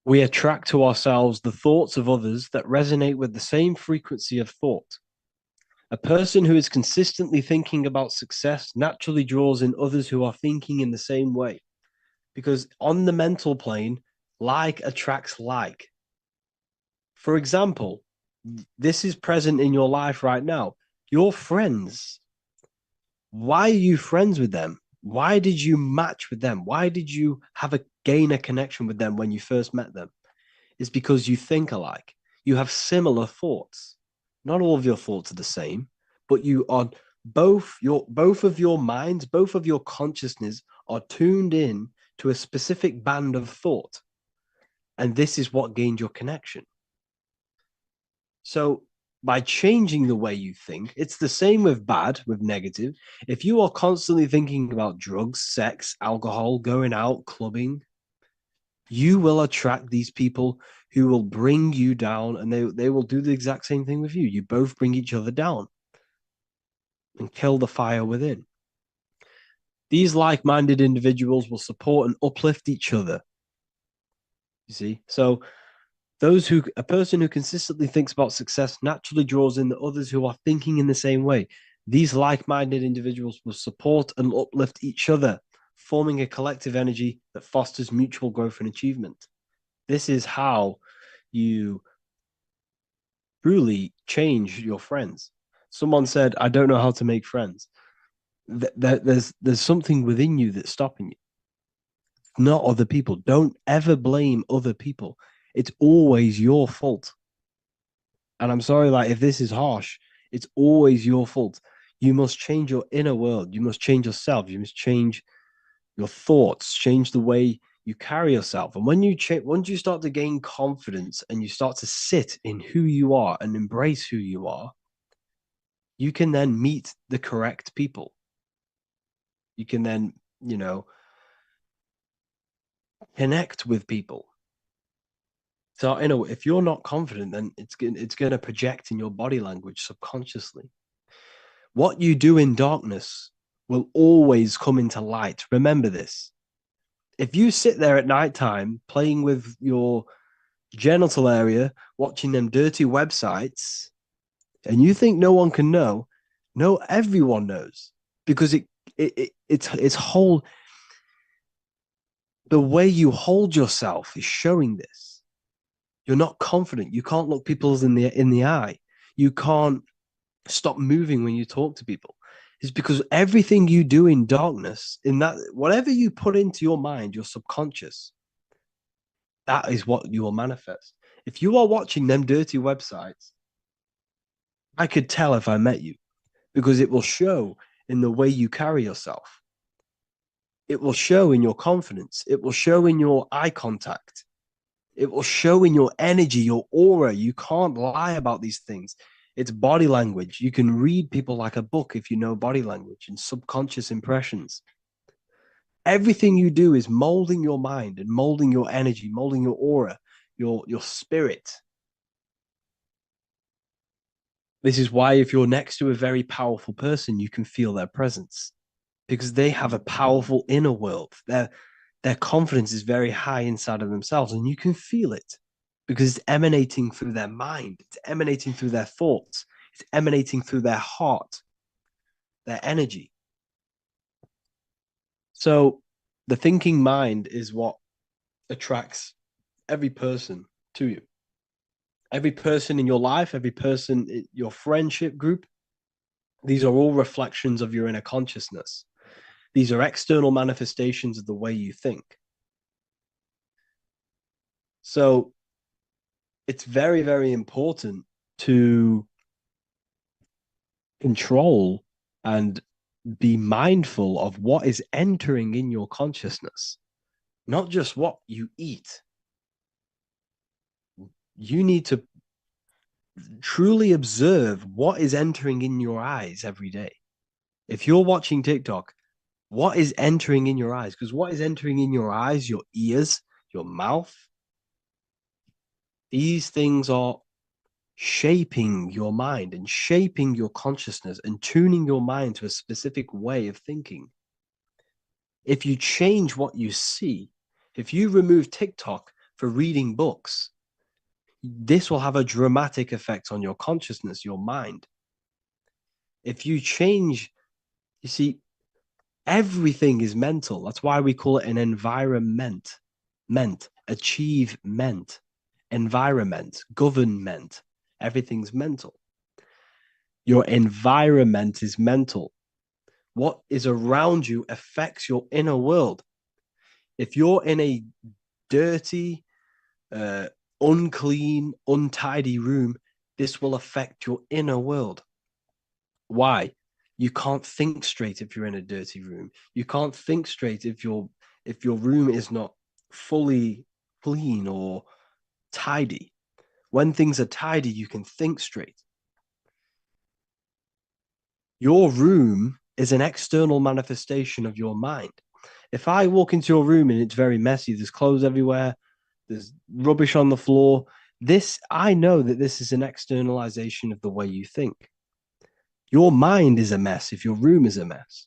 Speaker 1: We attract to ourselves the thoughts of others that resonate with the same frequency of thought. A person who is consistently thinking about success naturally draws in others who are thinking in the same way. Because on the mental plane, like attracts like. For example, this is present in your life right now. Your friends, why are you friends with them? Why did you match with them? Why did you gain a connection with them when you first met them? It's because you think alike. You have similar thoughts. Not all of your thoughts are the same, but you are both of your minds, both of your consciousness are tuned in to a specific band of thought. And this is what gained your connection. So by changing the way you think, it's the same with bad, with negative. If you are constantly thinking about drugs, sex, alcohol, going out, clubbing, you will attract these people who will bring you down, and they will do the exact same thing with you. You both bring each other down and kill the fire within. These like-minded individuals will support and uplift each other. You see? So a person who consistently thinks about success naturally draws in the others who are thinking in the same way. These like-minded individuals will support and uplift each other, forming a collective energy that fosters mutual growth and achievement. This is how you truly change your friends. Someone said, I don't know how to make friends. There's something within you that's stopping you, not other people. Don't ever blame other people. It's always your fault. And I'm sorry, like, if this is harsh, it's always your fault. You must change your inner world. You must change yourself. You must change your thoughts, change the way you carry yourself. And once you start to gain confidence and you start to sit in who you are and embrace who you are, you can then meet the correct people. You can then, connect with people. So, if you're not confident, then it's going to project in your body language subconsciously. What you do in darkness will always come into light. Remember this. If you sit there at nighttime playing with your genital area, watching them dirty websites, and you think no one can know, no, everyone knows because it's whole the way you hold yourself is showing this. You're not confident. You can't look people in the eye. You can't stop moving when you talk to people. It's because everything you do in darkness, in that whatever you put into your mind, your subconscious, that is what you will manifest. If you are watching them dirty websites, I could tell if I met you because it will show in the way you carry yourself. It will show in your confidence. It will show in your eye contact. It will show in your energy, your aura. You can't lie about these things. It's body language. You can read people like a book if you know body language and subconscious impressions. Everything you do is molding your mind and molding your energy, molding your aura, your spirit. This is why if you're next to a very powerful person, you can feel their presence because they have a powerful inner world. Their confidence is very high inside of themselves, and you can feel it because it's emanating through their mind, it's emanating through their thoughts, it's emanating through their heart, their energy. So the thinking mind is what attracts every person to you. Every person in your life, every person in your friendship group, these are all reflections of your inner consciousness. These are external manifestations of the way you think. So it's very, very important to control and be mindful of what is entering in your consciousness, not just what you eat. You need to truly observe what is entering in your eyes every day. If you're watching TikTok, what is entering in your eyes? Because what is entering in your eyes, your ears, your mouth, these things are shaping your mind and shaping your consciousness and tuning your mind to a specific way of thinking. If you change what you see, if you remove TikTok for reading books, this will have a dramatic effect on your consciousness, your mind. If you change, you see, everything is mental. That's why we call it an environment, achievement, environment, government. Everything's mental. Your environment is mental. What is around you affects your inner world. If you're in a dirty, uh, unclean, untidy room, this will affect your inner world. Why? You can't think straight if you're in a dirty room. You can't think straight if your room is not fully clean or tidy. When things are tidy, you can think straight. Your room is an external manifestation of your mind. If I walk into your room and it's very messy, there's clothes everywhere, there's rubbish on the floor, this I know that this is an externalization of the way you think. Your mind is a mess if your room is a mess.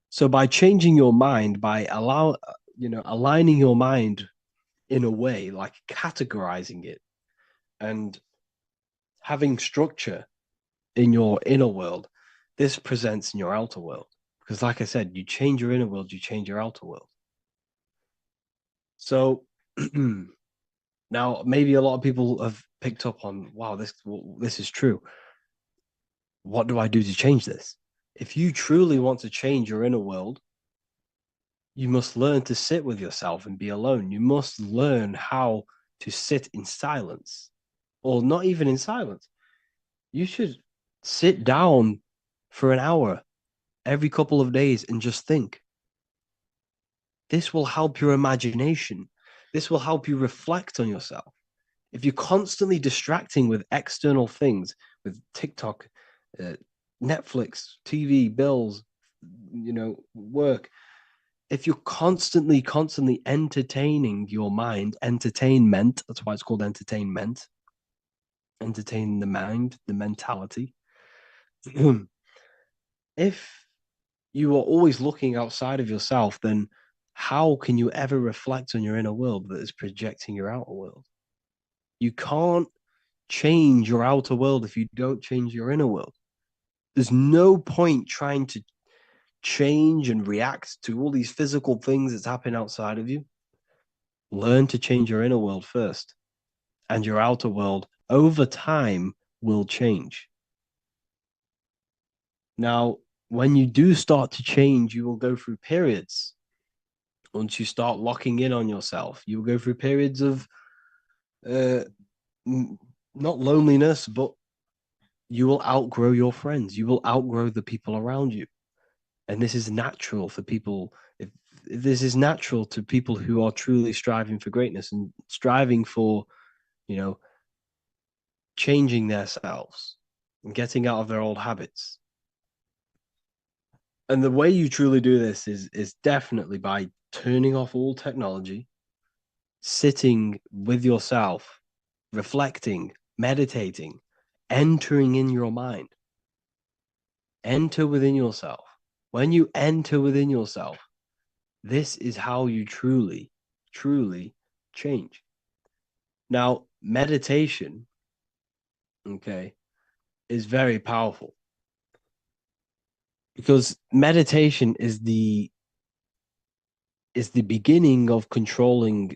Speaker 1: So by changing your mind, by aligning your mind in a way, like categorizing it and having structure in your inner world, this presents in your outer world. Because like I said, you change your inner world, you change your outer world. So now maybe a lot of people have picked up on, wow, this is true. What do I do to change this? If you truly want to change your inner world, you must learn to sit with yourself and be alone. You must learn how to sit in silence, or not even in silence. You should sit down for an hour every couple of days and just think. This will help your imagination. This will help you reflect on yourself. If you're constantly distracting with external things, with TikTok, uh, Netflix, TV, bills, work, if you're constantly entertaining your mind, entertainment, that's why it's called entertainment, entertain the mind, the mentality. If you are always looking outside of yourself, then how can you ever reflect on your inner world that is projecting your outer world? You can't change your outer world if you don't change your inner world. There's no point trying to change and react to all these physical things that's happening outside of you. Learn to change your inner world first, and your outer world over time will change. Now, when you do start to change, you will go through periods. Once you start locking in on yourself, you will go through periods of uh, not loneliness, but you will outgrow your friends. You will outgrow the people around you. And this is natural for people. If this is natural to people who are truly striving for greatness and striving for, you know, changing themselves and getting out of their old habits. And the way you truly do this is definitely by turning off all technology, sitting with yourself, reflecting, meditating, entering in your mind. Enter within yourself. When you enter within yourself, this is how you truly, truly change. Now, meditation, okay, is very powerful because meditation is the beginning of controlling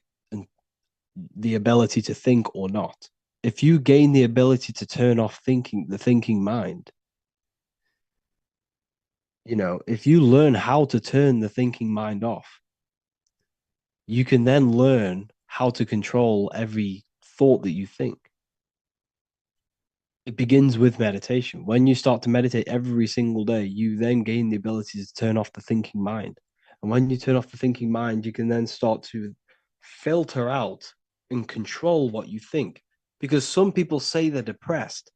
Speaker 1: the ability to think or not. If you gain the ability to turn off thinking, the thinking mind, if you learn how to turn the thinking mind off, you can then learn how to control every thought that you think. It begins with meditation. When you start to meditate every single day, you then gain the ability to turn off the thinking mind. And when you turn off the thinking mind, you can then start to filter out and control what you think. Because some people say they're depressed,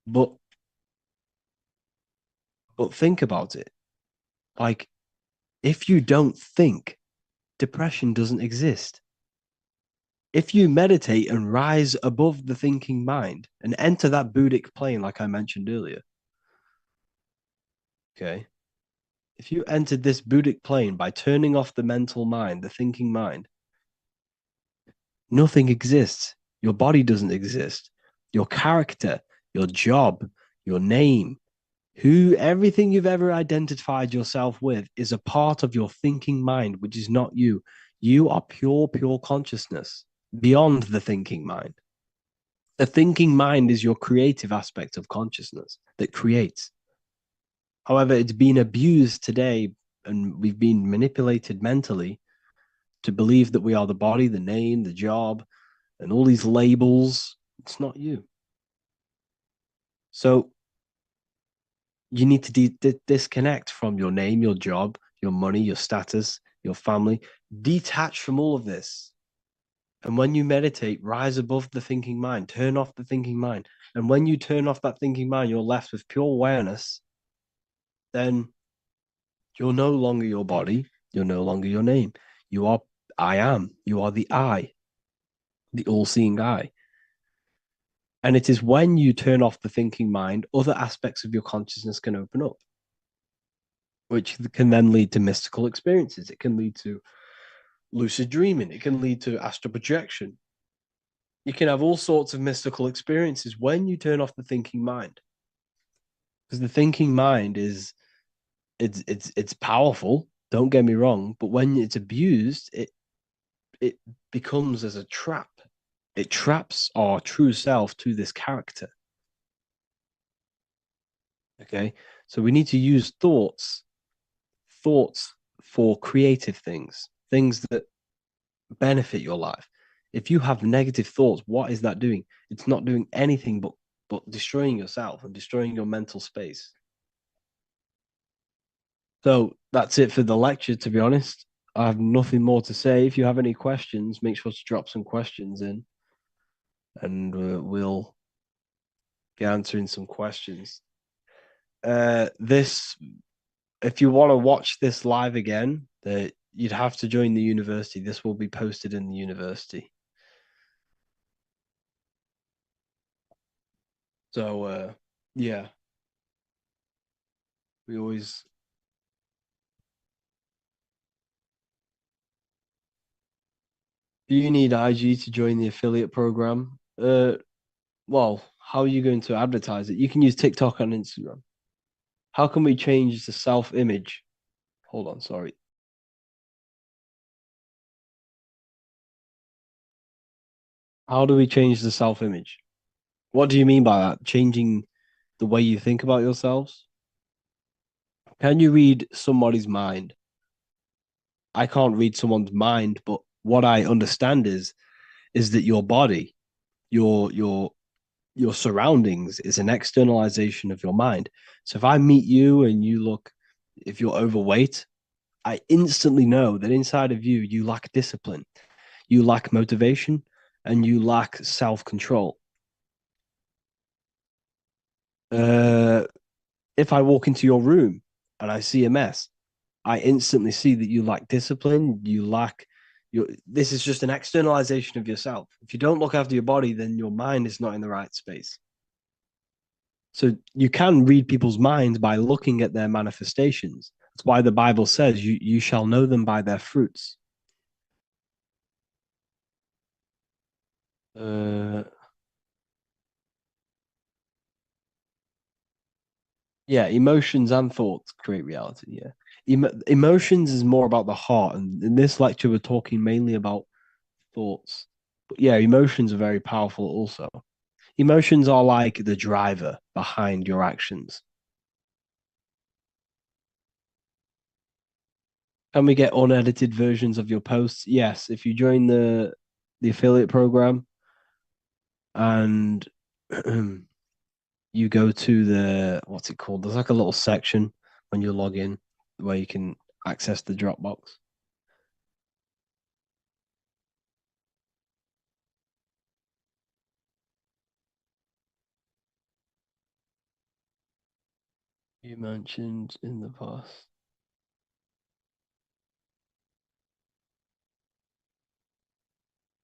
Speaker 1: but think about it. Like, if you don't think, depression doesn't exist. If you meditate and rise above the thinking mind and enter that Buddhic plane, like I mentioned earlier, okay, if you entered this Buddhic plane by turning off the mental mind, the thinking mind, nothing exists. Your body doesn't exist. Your character, your job, your name, everything you've ever identified yourself with is a part of your thinking mind, which is not you. You are pure, pure consciousness beyond the thinking mind. The thinking mind is your creative aspect of consciousness that creates. However, it's been abused today and we've been manipulated mentally to believe that we are the body, the name, the job, and all these labels. It's not you. So you need to disconnect from your name, your job, your money, your status, your family. Detach from all of this. And when you meditate, rise above the thinking mind, turn off the thinking mind. And when you turn off that thinking mind, you're left with pure awareness. Then you're no longer your body. You're no longer your name. You are I am. You are the I, the all seeing I. And it is when you turn off the thinking mind, other aspects of your consciousness can open up, which can then lead to mystical experiences. It can lead to lucid dreaming. It can lead to astral projection. You can have all sorts of mystical experiences when you turn off the thinking mind. Because the thinking mind it's powerful. Don't get me wrong, but when it's abused, it becomes as a trap. It traps our true self to this character. Okay, so we need to use thoughts for creative things, things that benefit your life. If you have negative thoughts, what is that doing? It's not doing anything but destroying yourself and destroying your mental space. So that's it for the lecture, to be honest. I have nothing more to say. If you have any questions, make sure to drop some questions in and we'll be answering some questions. This, if you want to watch this live again, you'd have to join the university. This will be posted in the university. So, yeah, we always Do you need IG to join the affiliate program? Well, how are you going to advertise it? You can use TikTok and Instagram. How can we change the self-image? Hold on, sorry. How do we change the self-image? What do you mean by that? Changing the way you think about yourselves? Can you read somebody's mind? I can't read someone's mind, but what I understand is that your body, your your surroundings is an externalization of your mind. So if I meet you and you look, if you're overweight, I instantly know that inside of you, you lack discipline, you lack motivation, and you lack self control. Uh, if I walk into your room and I see a mess, I instantly see that you lack discipline, you lack your this is just an externalization of yourself. If you don't look after your body, then your mind is not in the right space. So you can read people's minds by looking at their manifestations. That's why the Bible says you shall know them by their fruits. Uh, yeah, emotions and thoughts create reality. Yeah, emotions is more about the heart, and in this lecture we're talking mainly about thoughts. But yeah, emotions are very powerful also. Emotions are like the driver behind your actions. Can we get unedited versions of your posts? Yes, if you join the affiliate program and you go to the what's it called? There's like a little section when you log in where you can access the Dropbox. You mentioned in the past.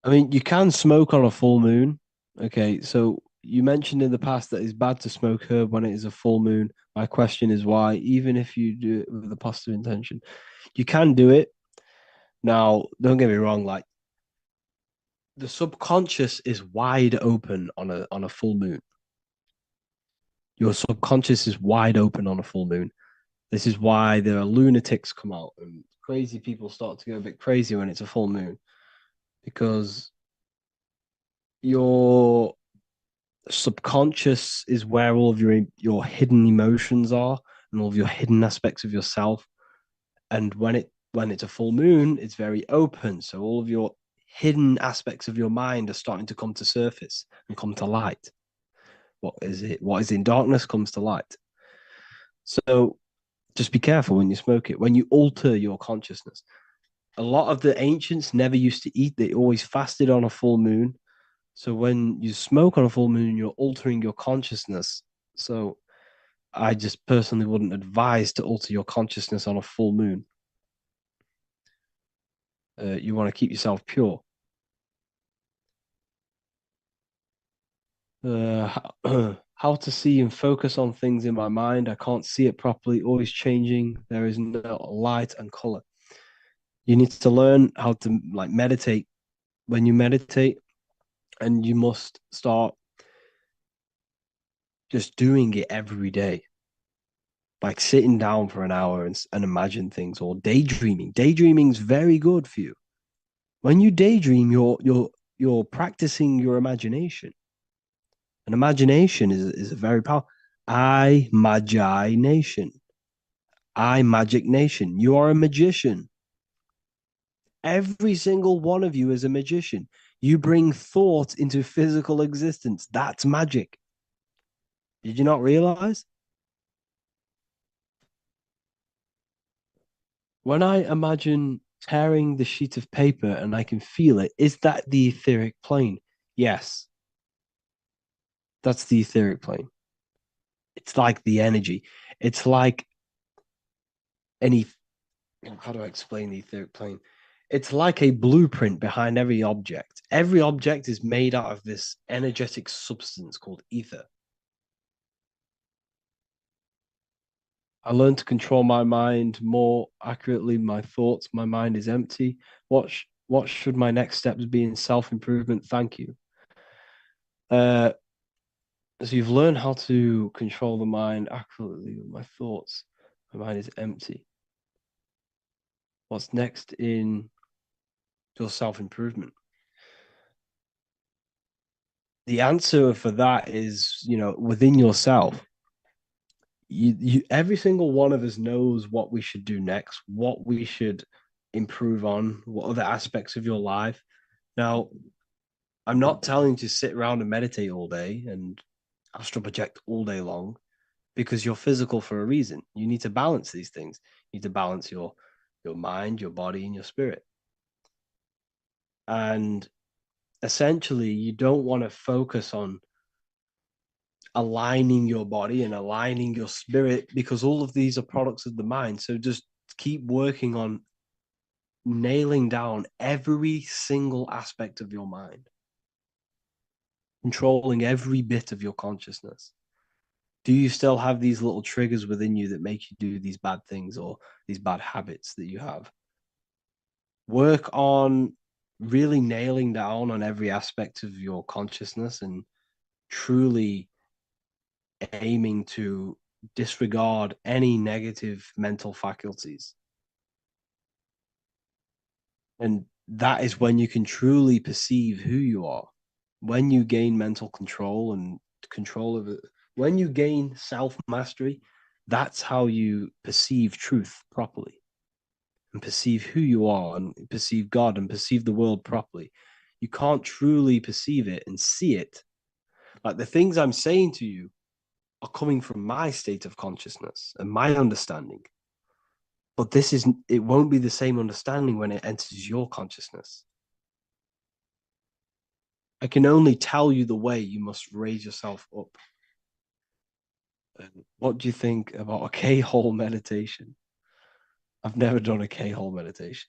Speaker 1: I mean, you can smoke on a full moon. Okay, so you mentioned in the past that it's bad to smoke herb when it is a full moon. My question is why, even if you do it with a positive intention, you can do it. Now, don't get me wrong, like the subconscious is wide open on a full moon. Your subconscious is wide open on a full moon. This is why there are lunatics come out and crazy people start to go a bit crazy when it's a full moon because your subconscious is where all of your hidden emotions are and all of your hidden aspects of yourself. And when it's a full moon, it's very open. So all of your hidden aspects of your mind are starting to come to surface and come to light. What is it? What is in darkness comes to light. So just be careful when you smoke it, when you alter your consciousness. A lot of the ancients never used to eat, they always fasted on a full moon. So when you smoke on a full moon, you're altering your consciousness. So I just personally wouldn't advise to alter your consciousness on a full moon. You want to keep yourself pure. How to see and focus on things in my mind. I can't see it properly, always changing. There is no light and color. You need to learn how to like meditate. When you meditate, and you must start just doing it every day, like sitting down for an hour and imagine things or daydreaming. Daydreaming is very good for you. When you daydream, you're practicing your imagination. And imagination is a very powerful. I Magi Nation. I Magic Nation. You are a magician. Every single one of you is a magician. You bring thought into physical existence. That's magic. Did you not realize? When I imagine tearing the sheet of paper and I can feel it, is that the etheric plane? Yes, that's the etheric plane. It's like the energy. It's like any, how do I explain the etheric plane? It's like a blueprint behind every object. Every object is made out of this energetic substance called ether. I learned to control my mind more accurately, my thoughts. My mind is empty. Watch What should my next steps be in self-improvement? Thank you. Uh, so you've learned how to control the mind accurately with my thoughts. My mind is empty. What's next in your self-improvement? The answer for that is, within yourself. Every single one of us knows what we should do next, what we should improve on, what other aspects of your life. Now, I'm not telling you to sit around and meditate all day and astral project all day long because you're physical for a reason. You need to balance these things. You need to balance your mind, your body, and your spirit. And essentially, you don't want to focus on aligning your body and aligning your spirit because all of these are products of the mind. So just keep working on nailing down every single aspect of your mind, controlling every bit of your consciousness. Do you still have these little triggers within you that make you do these bad things or these bad habits that you have? Work on really nailing down on every aspect of your consciousness and truly aiming to disregard any negative mental faculties. And that is when you can truly perceive who you are. When you gain mental control and control of it, when you gain self mastery, that's how you perceive truth properly and perceive who you are and perceive God and perceive the world properly. You can't truly perceive it and see it. Like the things I'm saying to you are coming from my state of consciousness and my understanding. But it won't be the same understanding when it enters your consciousness. I can only tell you the way you must raise yourself up. And what do you think about a K-hole meditation? I've never done a K-hole meditation.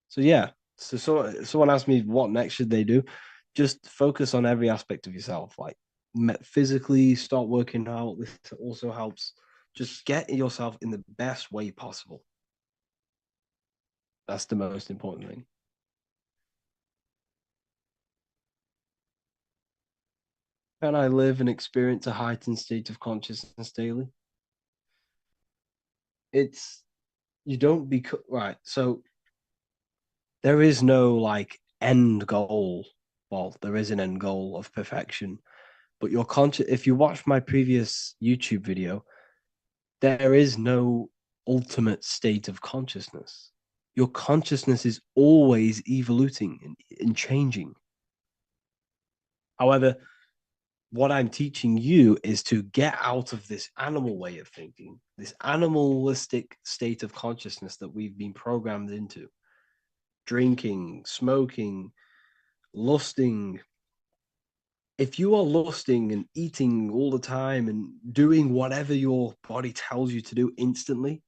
Speaker 1: So yeah, someone asked me what next should they do. Just focus on every aspect of yourself, like physically start working out. This also helps. Just get yourself in the best way possible. That's the most important thing. Can I live and experience a heightened state of consciousness daily? It's you don't be right. So there is no like end goal. Well, there is an end goal of perfection, but your conscious. If you watch my previous YouTube video, there is no ultimate state of consciousness. Your consciousness is always evoluting and changing. However, what I'm teaching you is to get out of this animal way of thinking, this animalistic state of consciousness that we've been programmed into. Drinking, smoking, lusting. If you are lusting and eating all the time and doing whatever your body tells you to do instantly,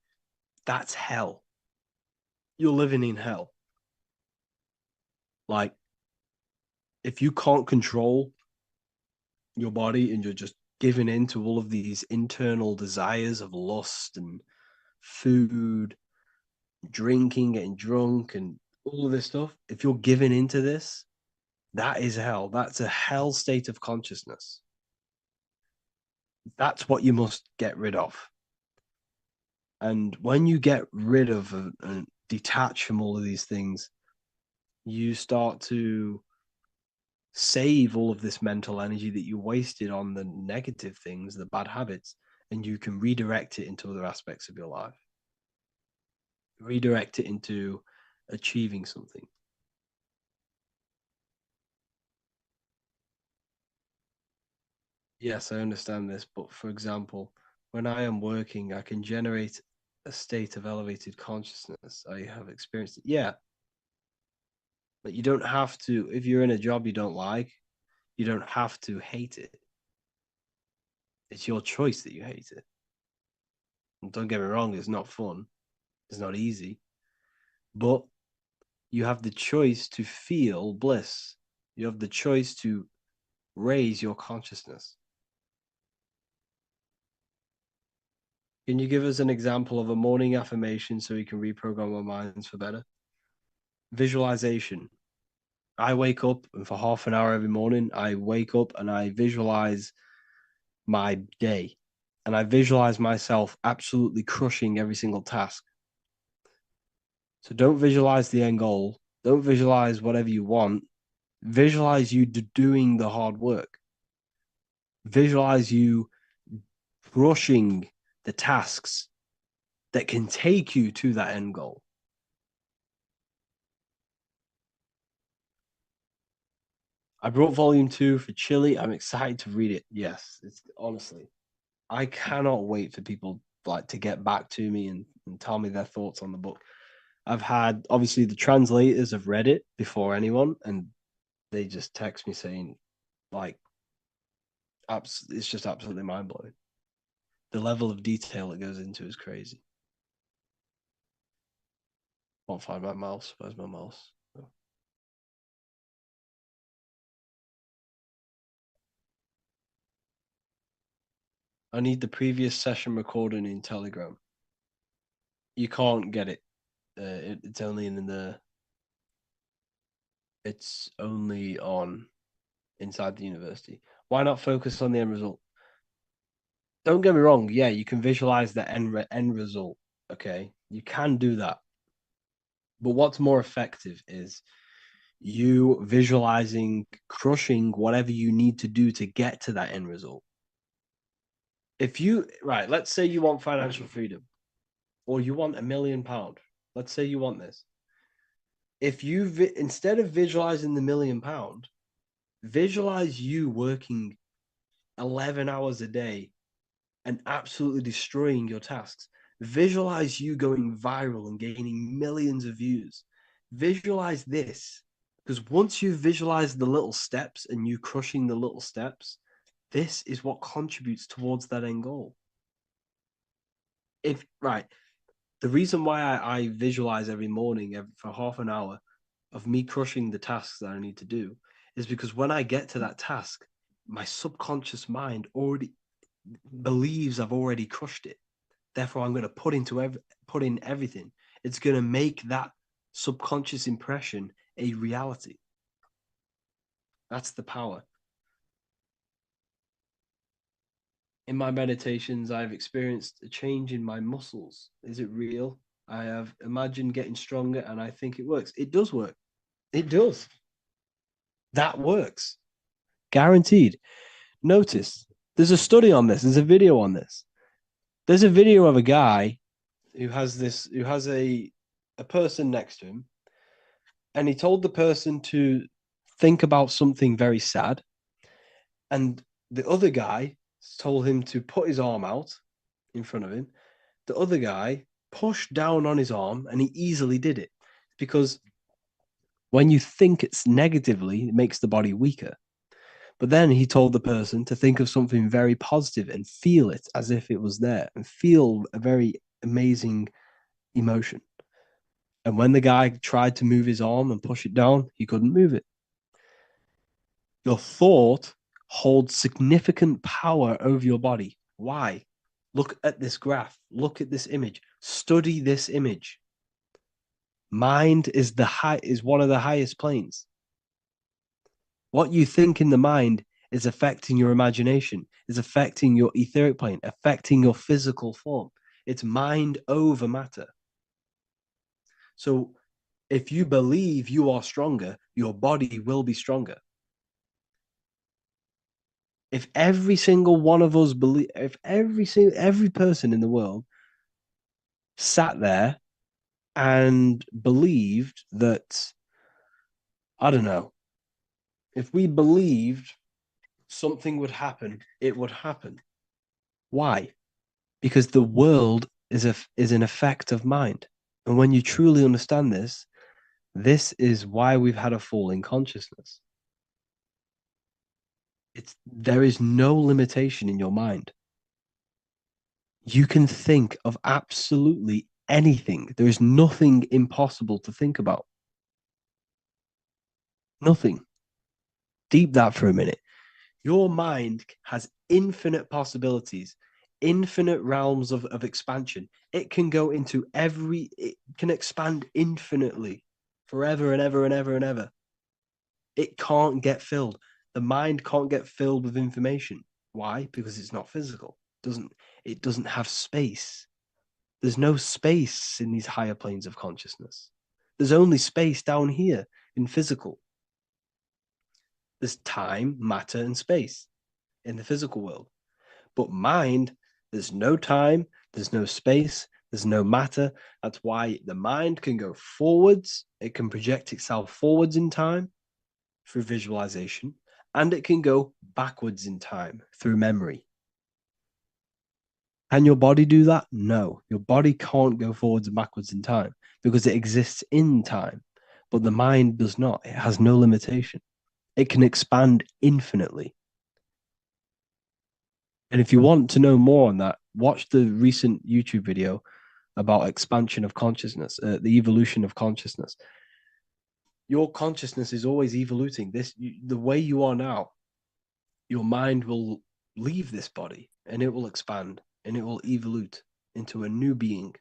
Speaker 1: that's hell. You're living in hell. Like, if you can't control your body and you're just giving in to all of these internal desires of lust and food, drinking, getting drunk, and all of this stuff, if you're giving into this, that is hell. That's a hell state of consciousness. That's what you must get rid of. And when you get rid of and detach from all of these things, you start to save all of this mental energy that you wasted on the negative things, the bad habits, and you can redirect it into other aspects of your life. Redirect it into achieving something. Yes, I understand this, but for example, when I am working, I can generate a state of elevated consciousness. I have experienced it. Yeah, but you don't have to, if you're in a job you don't like, you don't have to hate it. It's your choice that you hate it. And don't get me wrong, it's not fun, it's not easy, but you have the choice to feel bliss. You have the choice to raise your consciousness. Can you give us an example of a morning affirmation so we can reprogram our minds for better? Visualization. I wake up and for half an hour every morning, I wake up and I visualize my day and I visualize myself absolutely crushing every single task. So don't visualize the end goal. Don't visualize whatever you want. Visualize you doing the hard work. Visualize you crushing the tasks that can take you to that end goal. I brought volume 2 for Chile. I'm excited to read it. Yes, it's honestly, I cannot wait for people like to get back to me and tell me their thoughts on the book. I've had obviously the translators have read it before anyone, and they just text me saying, like, it's just absolutely mind blowing. The level of detail it goes into is crazy. Can't find my mouse. Where's my mouse? Oh. I need the previous session recording in Telegram. You can't get it. It's only in the. It's only on inside the university. Why not focus on the end result? Don't get me wrong. Yeah, you can visualize the end result. Okay, you can do that. But what's more effective is you visualizing crushing whatever you need to do to get to that end result. If you, right, let's say you want financial freedom or you want £1 million. Let's say you want this. If you, instead of visualizing the £1 million, visualize you working 11 hours a day and absolutely destroying your tasks. Visualize you going viral and gaining millions of views. Visualize this, because once you visualize the little steps and you crushing the little steps, this is what contributes towards that end goal. If right, the reason why I visualize every morning for half an hour of me crushing the tasks that I need to do is because when I get to that task, my subconscious mind already believes I've already crushed it. Therefore, I'm going to put in everything. It's going to make that subconscious impression a reality. That's the power. In my meditations, I've experienced a change in my muscles. Is it real? I have imagined getting stronger, and I think it works. It does work. It does. That works. Guaranteed. Notice there's a study on this. There's a video on this. There's a video of a guy who has a person next to him, and he told the person to think about something very sad, and the other guy told him to put his arm out in front of him. The other guy pushed down on his arm, and he easily did it because when you think it's negatively, it makes the body weaker. But then he told the person to think of something very positive and feel it as if it was there and feel a very amazing emotion. And when the guy tried to move his arm and push it down, he couldn't move it. Your thought holds significant power over your body. Why? Look at this graph. Look at this image. Study this image. Mind is one of the highest planes. What you think in the mind is affecting your imagination, is affecting your etheric plane, affecting your physical form. It's mind over matter. So if you believe you are stronger, your body will be stronger. If every single one of us believe, if every person in the world sat there and believed that, I don't know, if we believed something would happen, it would happen. Why? Because the world is an effect of mind. And when you truly understand this, this is why we've had a fall in consciousness. There is no limitation in your mind. You can think of absolutely anything. There is nothing impossible to think about. Nothing. Deep that for a minute. Your mind has infinite possibilities, infinite realms of expansion. It can go into it can expand infinitely forever and ever and ever and ever. It can't get filled. The mind can't get filled with information. Why? Because it's not physical. It doesn't have space. There's no space in these higher planes of consciousness. There's only space down here in physical. There's time, matter, and space in the physical world. But mind, there's no time, there's no space, there's no matter. That's why the mind can go forwards, it can project itself forwards in time through visualization, and it can go backwards in time through memory. Can your body do that? No, your body can't go forwards and backwards in time because it exists in time, but the mind does not. It has no limitation. It can expand infinitely. And if you want to know more on that, watch the recent YouTube video about expansion of consciousness, the evolution of consciousness. Your consciousness is always evoluting. The way you are now, your mind will leave this body and it will expand and it will evolute into a new being.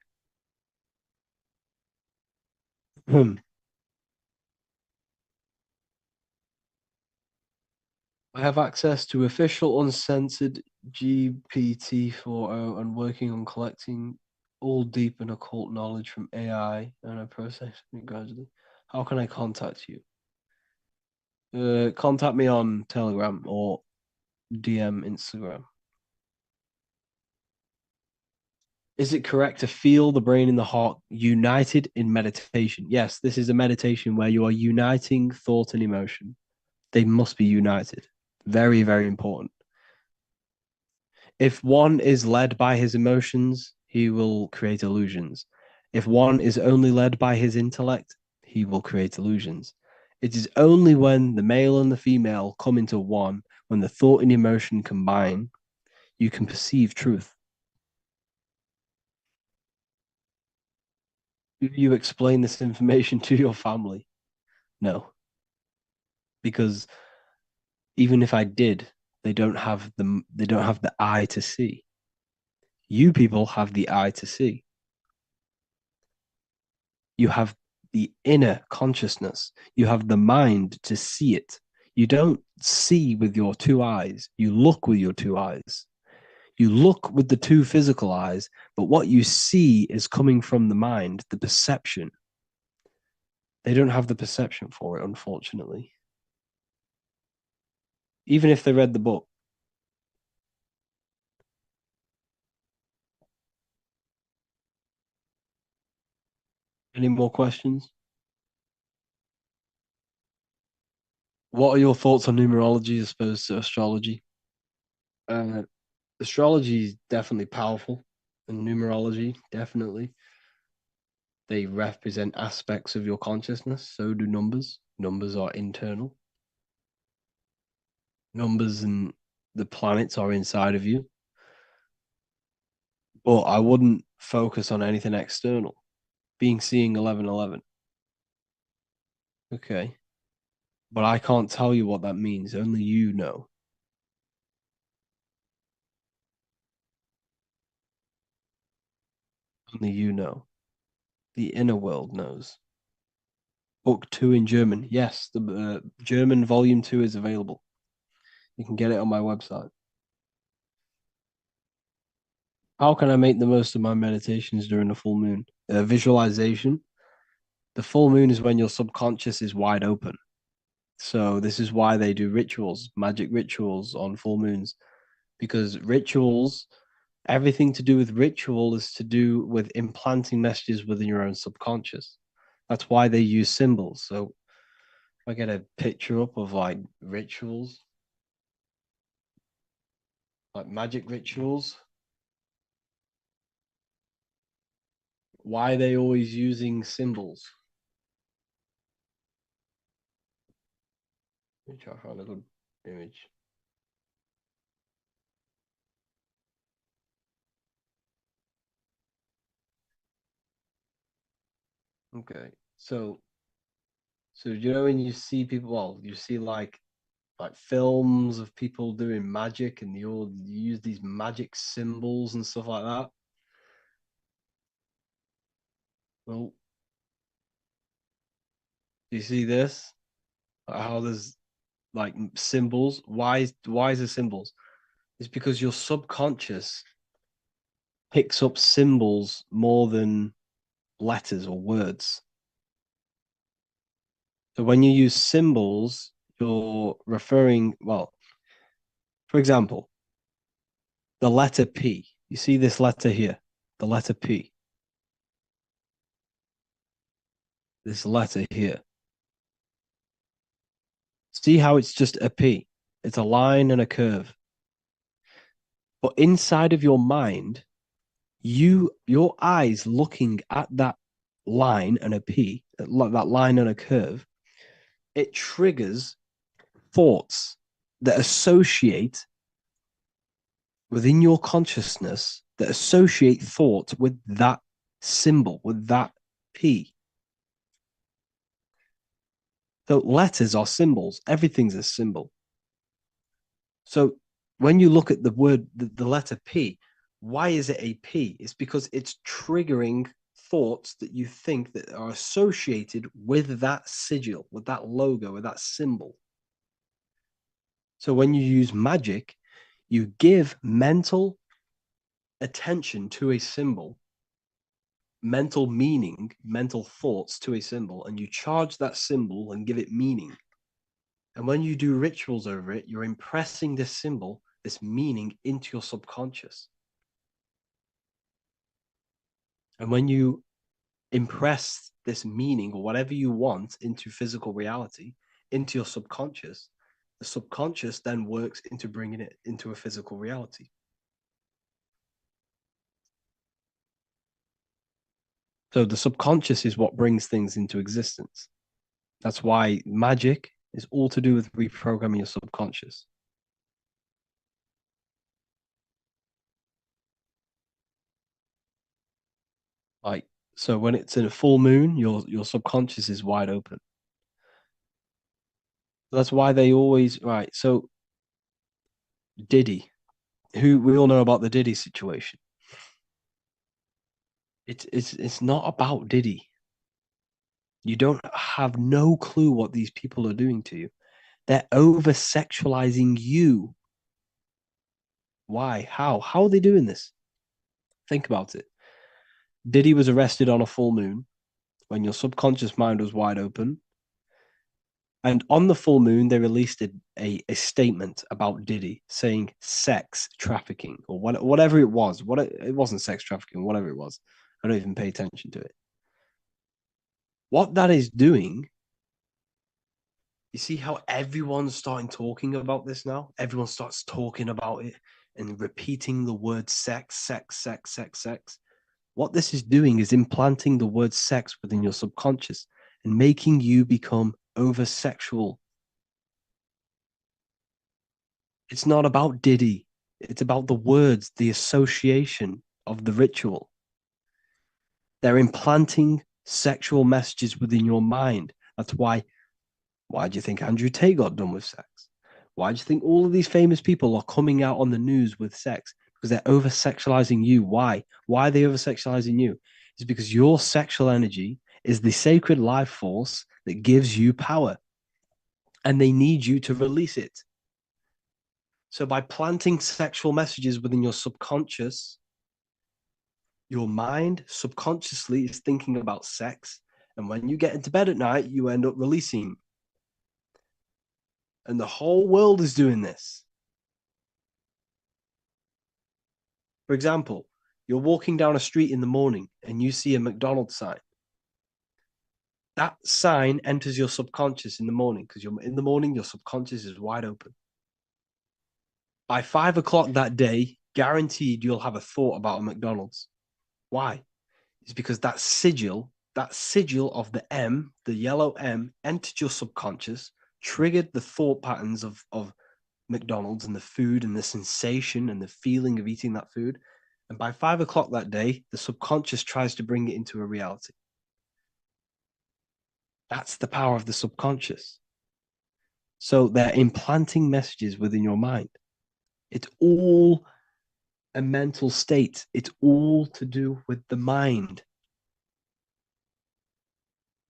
Speaker 1: I have access to official uncensored GPT-4o and working on collecting all deep and occult knowledge from AI and I process it gradually. How can I contact you? Contact me on Telegram or DM Instagram. Is it correct to feel the brain and the heart united in meditation? Yes, this is a meditation where you are uniting thought and emotion. They must be united. Very, very important. If one is led by his emotions, he will create illusions. If one is only led by his intellect, he will create illusions. It is only when the male and the female come into one, when the thought and emotion combine, you can perceive truth. Do you explain this information to your family? No, because even if I did, they don't have the eye to see. You people have the eye to see. You have the inner consciousness. You have the mind to see it. You don't see with your two eyes. You look with your two eyes. You look with the two physical eyes, but what you see is coming from the mind, the perception. They don't have the perception for it, unfortunately. Even if they read the book. Any more questions? What are your thoughts on numerology as opposed to astrology? Uh, Astrology is definitely powerful, and numerology definitely. They represent aspects of your consciousness. So do numbers. Numbers are internal. Numbers and the planets are inside of you. But I wouldn't focus on anything external. Being seeing 1111. Okay. But I can't tell you what that means. Only you know. Only you know. The inner world knows. Book two in German. Yes, the German volume two is available. You can get it on my website. How can I make the most of my meditations during the full moon? Visualization. The full moon is when your subconscious is wide open. So this is why they do rituals, magic rituals on full moons, because rituals, everything to do with ritual is to do with implanting messages within your own subconscious. That's why they use symbols. So if I get a picture up of like rituals, like magic rituals, why are they always using symbols? Let me try to find a good image. Okay. So you know when you see people, well, you see like like films of people doing magic and they all use these magic symbols and stuff like that. Well, do you see this? How there's like symbols. Why is there symbols? It's because your subconscious picks up symbols more than letters or words. So when you use symbols, you're referring, well, for example, the letter P. You see this letter here, the letter P, this letter here. See how it's just a P? It's a line and a curve. But inside of your mind, your eyes looking at that line and a P, like that line and a curve, it triggers thoughts that associate within your consciousness that associate thought with that symbol, with that P. So letters are symbols. Everything's a symbol. So when you look at the word, the letter P, why is it a P? It's because it's triggering thoughts that you think that are associated with that sigil, with that logo, with that symbol. So when you use magic, you give mental attention to a symbol, mental meaning, mental thoughts to a symbol, and you charge that symbol and give it meaning. And when you do rituals over it, you're impressing this symbol, this meaning into your subconscious. And when you impress this meaning or whatever you want into physical reality, into your subconscious, the subconscious then works into bringing it into a physical reality. So the subconscious is what brings things into existence. That's why magic is all to do with reprogramming your subconscious. Like, so when it's in a full moon, your subconscious is wide open. That's why they always, right. So Diddy, who we all know about the Diddy situation. It's not about Diddy. You don't have no clue what these people are doing to you. They're over sexualizing you. Why? How? How are they doing this? Think about it. Diddy was arrested on a full moon when your subconscious mind was wide open. And on the full moon, they released a statement about Diddy saying sex trafficking or whatever it was. It wasn't sex trafficking, whatever it was. I don't even pay attention to it. What that is doing, you see how everyone's starting talking about this now? Everyone starts talking about it and repeating the word sex, sex, sex, sex, sex. What this is doing is implanting the word sex within your subconscious and making you become over sexual. It's not about Diddy. It's about the words, the association of the ritual. They're implanting sexual messages within your mind. That's why do you think Andrew Tate got done with sex? Why do you think all of these famous people are coming out on the news with sex? Because they're over sexualizing you. Why? Why are they over sexualizing you? It's because your sexual energy is the sacred life force that gives you power. And they need you to release it. So by planting sexual messages within your subconscious, your mind subconsciously is thinking about sex. And when you get into bed at night, you end up releasing. And the whole world is doing this. For example, you're walking down a street in the morning and you see a McDonald's sign. That sign enters your subconscious in the morning because you're in the morning, your subconscious is wide open. By 5 o'clock that day, guaranteed you'll have a thought about a McDonald's. Why? It's because that sigil of the M, the yellow M, entered your subconscious, triggered the thought patterns of McDonald's and the food and the sensation and the feeling of eating that food. And by 5 o'clock that day, the subconscious tries to bring it into a reality. That's the power of the subconscious. So they're implanting messages within your mind. It's all a mental state. It's all to do with the mind.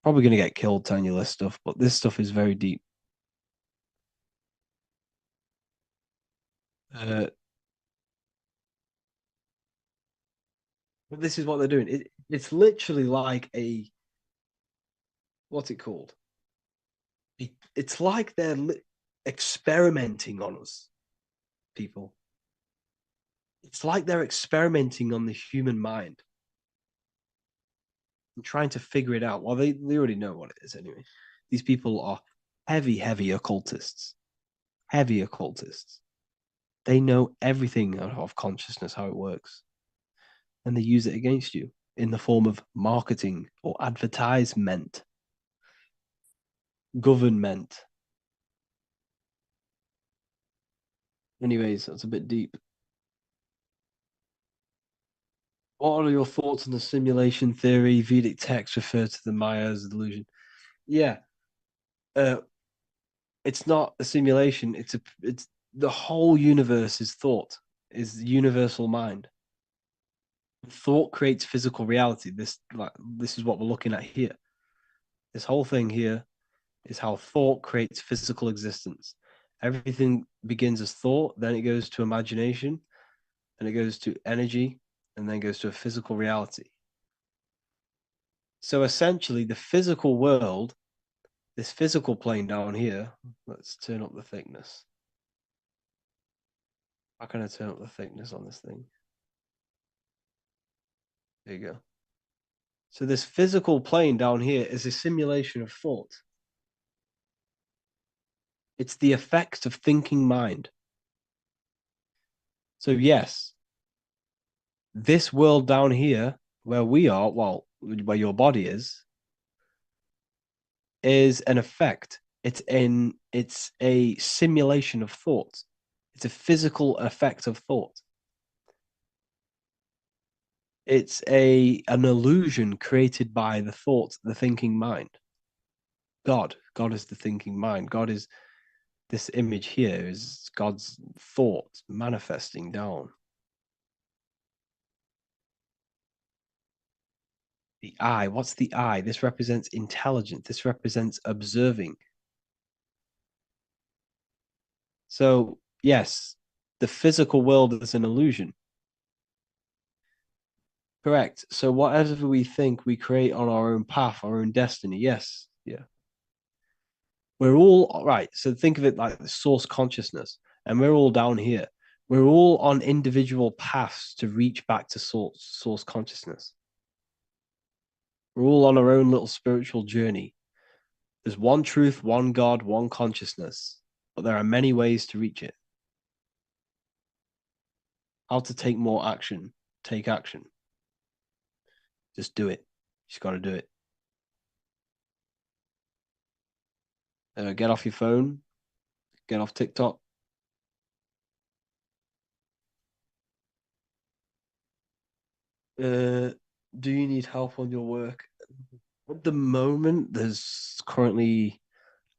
Speaker 1: Probably going to get killed telling you this stuff, but this stuff is very deep. Uh, but this is what they're doing. It's literally like what's it called? It's like they're experimenting on us, people. It's like they're experimenting on the human mind and trying to figure it out. Well, they already know what it is anyway. These people are heavy occultists. Heavy occultists. They know everything of consciousness, how it works, and they use it against you in the form of marketing or advertisement, government. Anyways, that's a bit deep. What are your thoughts on the simulation theory? Vedic texts refer to the Maya as a delusion. Yeah, uh, it's not a simulation. It's the whole universe is thought, is universal mind. Thought creates physical reality. This is what we're looking at here. This whole thing here is how thought creates physical existence. Everything begins as thought, then it goes to imagination, then it goes to energy, and then goes to a physical reality. So essentially, the physical world, this physical plane down here, let's turn up the thickness. How can I turn up the thickness on this thing? There you go. So this physical plane down here is a simulation of thought. It's the effects of thinking mind. So yes, this world down here where we are, well, where your body is an effect. It's a simulation of thought. It's a physical effect of thought. It's an illusion created by the thought, the thinking mind. God is the thinking mind. God is this image here is God's thought manifesting down. The eye, what's the eye? This represents intelligence. This represents observing. So, yes, the physical world is an illusion. Correct. So, whatever we think, we create on our own path, our own destiny. Yes. Yeah. We're all right. So, think of it like the source consciousness, and we're all down here. We're all on individual paths to reach back to source consciousness. We're all on our own little spiritual journey. There's one truth, one God, one consciousness, but there are many ways to reach it. How to take more action? Take action. Just do it. You just got to do it. Get off your phone. Get off TikTok. Uh, do you need help on your work? At the moment, there's currently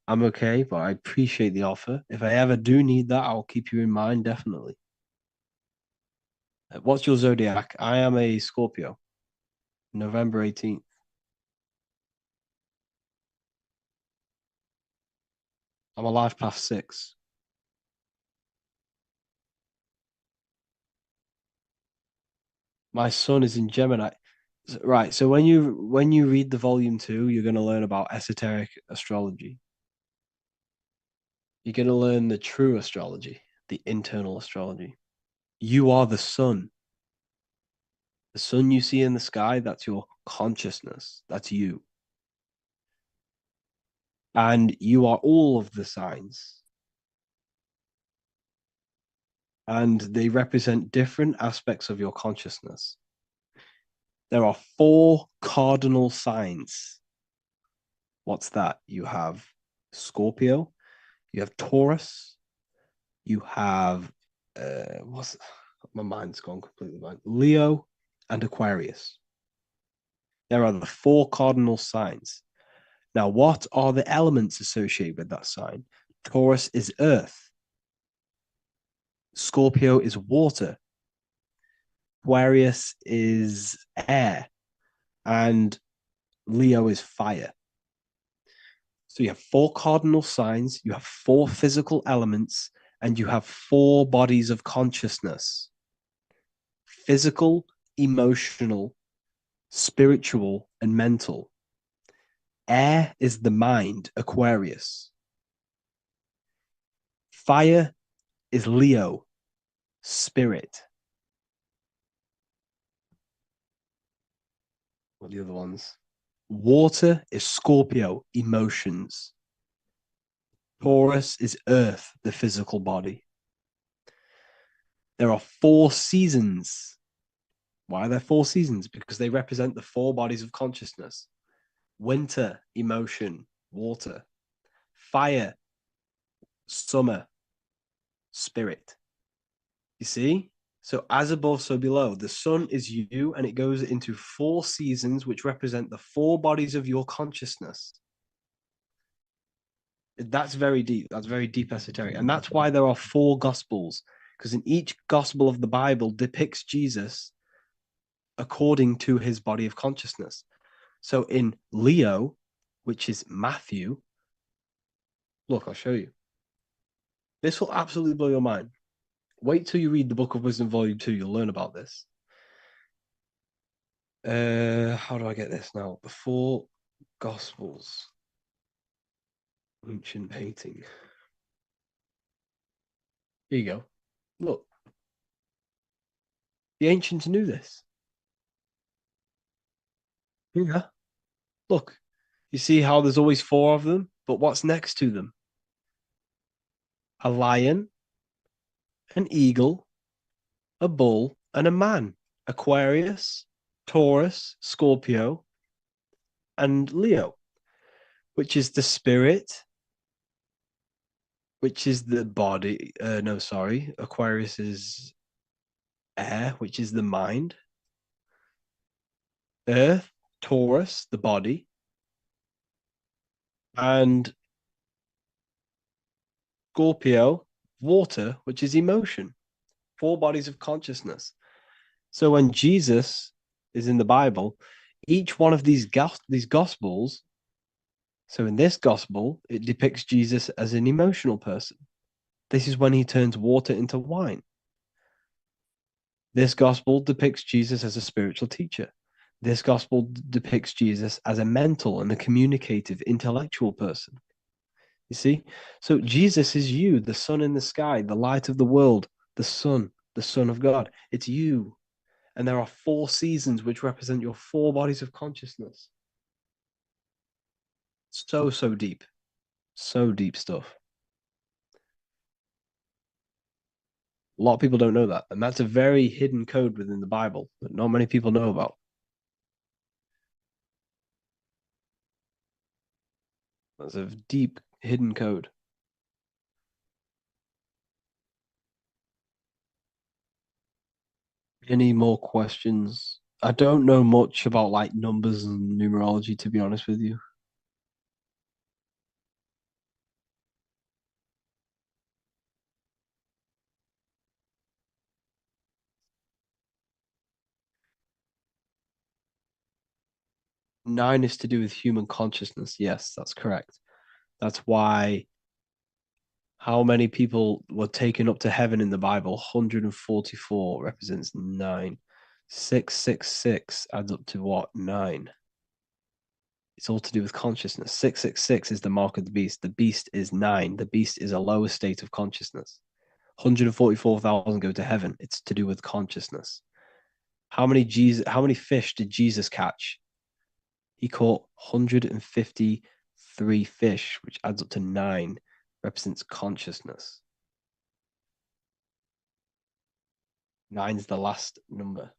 Speaker 1: I'm okay, but I appreciate the offer. If I ever do need that, I'll keep you in mind, definitely. What's your zodiac? I am a Scorpio, November 18th. I'm a life path 6. My sun is in Gemini. Right. So when you read the volume 2, you're going to learn about esoteric astrology. You're going to learn the true astrology, the internal astrology. You are the sun. The sun you see in the sky, that's your consciousness. That's you. And you are all of the signs. And they represent different aspects of your consciousness. There are 4 cardinal signs. What's that? You have Scorpio, you have Taurus, you have what's my mind's gone completely blank. Leo and Aquarius. There are the 4 cardinal signs. Now, what are the elements associated with that sign? Taurus is earth. Scorpio is water. Aquarius is air. And Leo is fire. So you have four cardinal signs, you have four physical elements, and you have four bodies of consciousness: physical, emotional, spiritual, and mental. Air is the mind, Aquarius. Fire is Leo, spirit. What are the other ones? Water is Scorpio, emotions. Taurus is earth, the physical body. There are four seasons. Why are there four seasons? Because they represent the four bodies of consciousness: winter, emotion, water; fire, summer, spirit. You see? So, as above, so below. The sun is you, and it goes into four seasons, which represent the four bodies of your consciousness. That's very deep. That's very deep esoteric. And that's why there are four gospels, because in each gospel of the Bible depicts Jesus according to his body of consciousness. So in Leo, which is Matthew, look, I'll show you. This will absolutely blow your mind. Wait till you read the Book of Wisdom, Volume 2. You'll learn about this. How do I get this now? The four Gospels. Ancient painting. Here you go. Look. The ancients knew this. Yeah. Look. You see how there's always four of them? But what's next to them? A lion, an eagle, a bull, and a man. Aquarius, Taurus, Scorpio, and Leo, which is the spirit, which is the body. No, sorry. Aquarius is air, which is the mind. Earth, Taurus, the body. And Scorpio, water, which is emotion. Four bodies of consciousness. So when Jesus is in the Bible, each one of these gospels, so in this gospel, it depicts Jesus as an emotional person. This is when he turns water into wine. This gospel depicts Jesus as a spiritual teacher. This gospel depicts Jesus as a mental and a communicative, intellectual person. You see? So Jesus is you, the sun in the sky, the light of the world, the Son of God. It's you. And there are four seasons which represent your four bodies of consciousness. So, so deep. So deep stuff. A lot of people don't know that. And that's a very hidden code within the Bible that not many people know about. That's a deep hidden code. Any more questions? I don't know much about like numbers and numerology, to be honest with you. Nine is to do with human consciousness. Yes, that's correct. That's why how many people were taken up to heaven in the Bible? 144 represents nine. 666 adds up to what? Nine. It's all to do with consciousness. 666 is the mark of the beast. The beast is nine. The beast is a lower state of consciousness. 144,000 go to heaven. It's to do with consciousness. How many fish did Jesus catch? He caught 153 fish, which adds up to nine, represents consciousness. Nine's the last number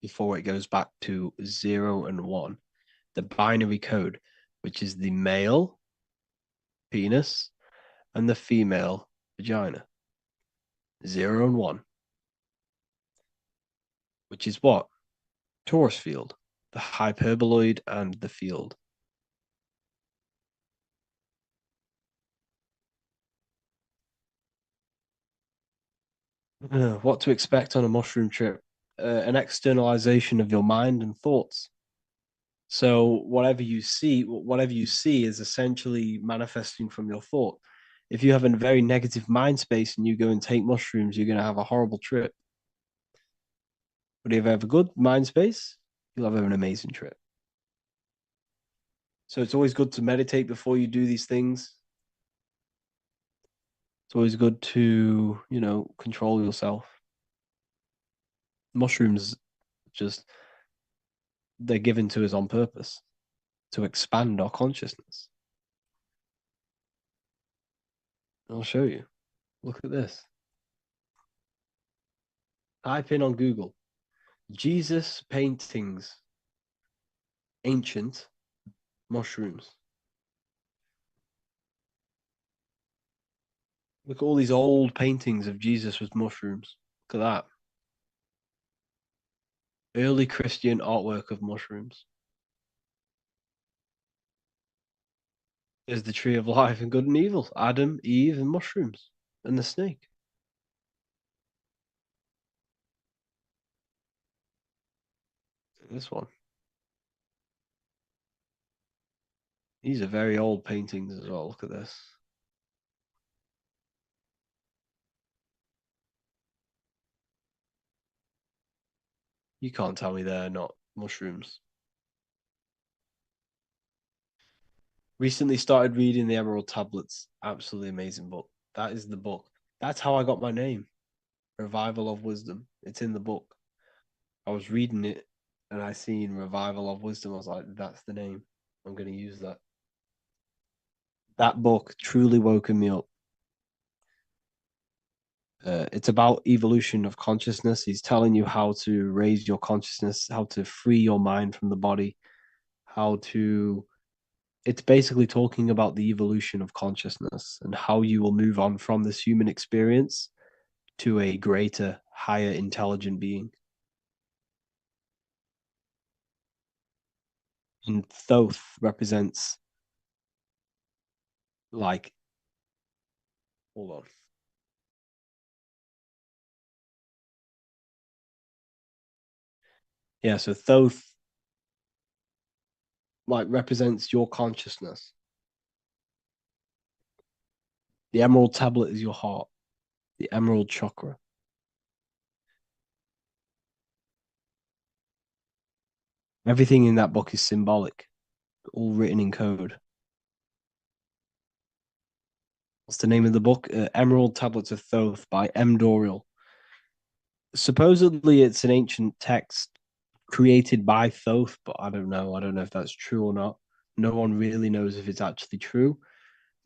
Speaker 1: before it goes back to 0 and 1. The binary code, which is the male penis and the female vagina. 0 and 1, which is what? Torus field, the hyperboloid and the field. What to expect on a mushroom trip? An externalization of your mind and thoughts. So whatever you see is essentially manifesting from your thought. If you have a very negative mind space and you go and take mushrooms, you're going to have a horrible trip. But if you have a good mind space, you'll have an amazing trip. So it's always good to meditate before you do these things. It's always good to, control yourself. Mushrooms just they're given to us on purpose to expand our consciousness. I'll show you. Look at this. Type in on Google Jesus paintings, ancient mushrooms. Look at all these old paintings of Jesus with mushrooms. Look at that. Early Christian artwork of mushrooms. There's the tree of life and good and evil. Adam, Eve, and mushrooms. And the snake. This one. These are very old paintings as well. Look at this. You can't tell me they're not mushrooms. Recently started reading the Emerald Tablets. Absolutely amazing book. That is the book. That's how I got my name. Revival of Wisdom. It's in the book. I was reading it and I seen Revival of Wisdom. I was like, that's the name. I'm going to use that. That book truly woken me up. It's about evolution of consciousness. He's telling you how to raise your consciousness, how to free your mind from the body, how to. It's basically talking about the evolution of consciousness and how you will move on from this human experience to a greater, higher intelligent being. And Thoth represents like, hold on. Yeah, so Thoth like represents your consciousness. The emerald tablet is your heart, the emerald chakra. Everything in that book is symbolic, all written in code. What's the name of the book? Emerald Tablets of Thoth by M. Doriel. Supposedly, it's an ancient text created by Thoth, but I don't know. I don't know if that's true or not. No one really knows if it's actually true.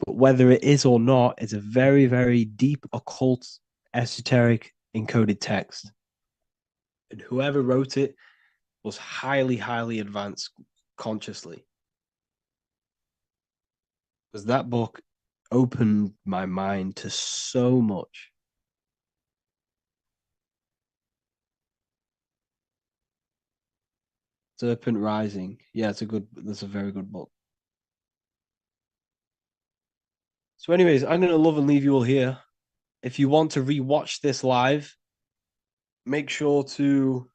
Speaker 1: But whether it is or not, it's a very, very deep, occult, esoteric, encoded text. And whoever wrote it was highly, highly advanced consciously. Because that book opened my mind to so much. Serpent Rising. Yeah, that's a very good book. So, anyways, I'm gonna love and leave you all here. If you want to rewatch this live, make sure to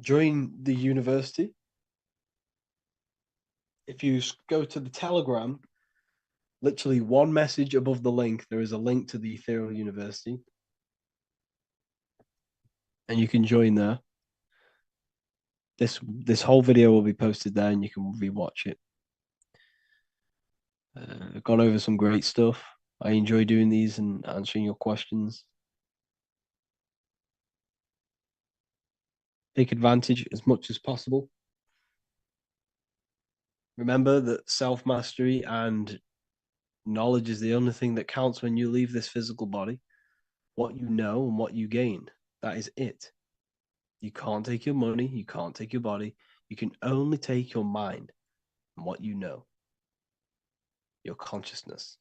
Speaker 1: join the university. If you go to the Telegram, literally one message above the link, there is a link to the Ethereal University, and you can join there. This whole video will be posted there, and you can rewatch it. Gone over some great stuff. I enjoy doing these and answering your questions. Take advantage as much as possible. Remember that self mastery and knowledge is the only thing that counts when you leave this physical body. What you know and what you gain, that is it. You can't take your money, you can't take your body. You can only take your mind and what you know, your consciousness.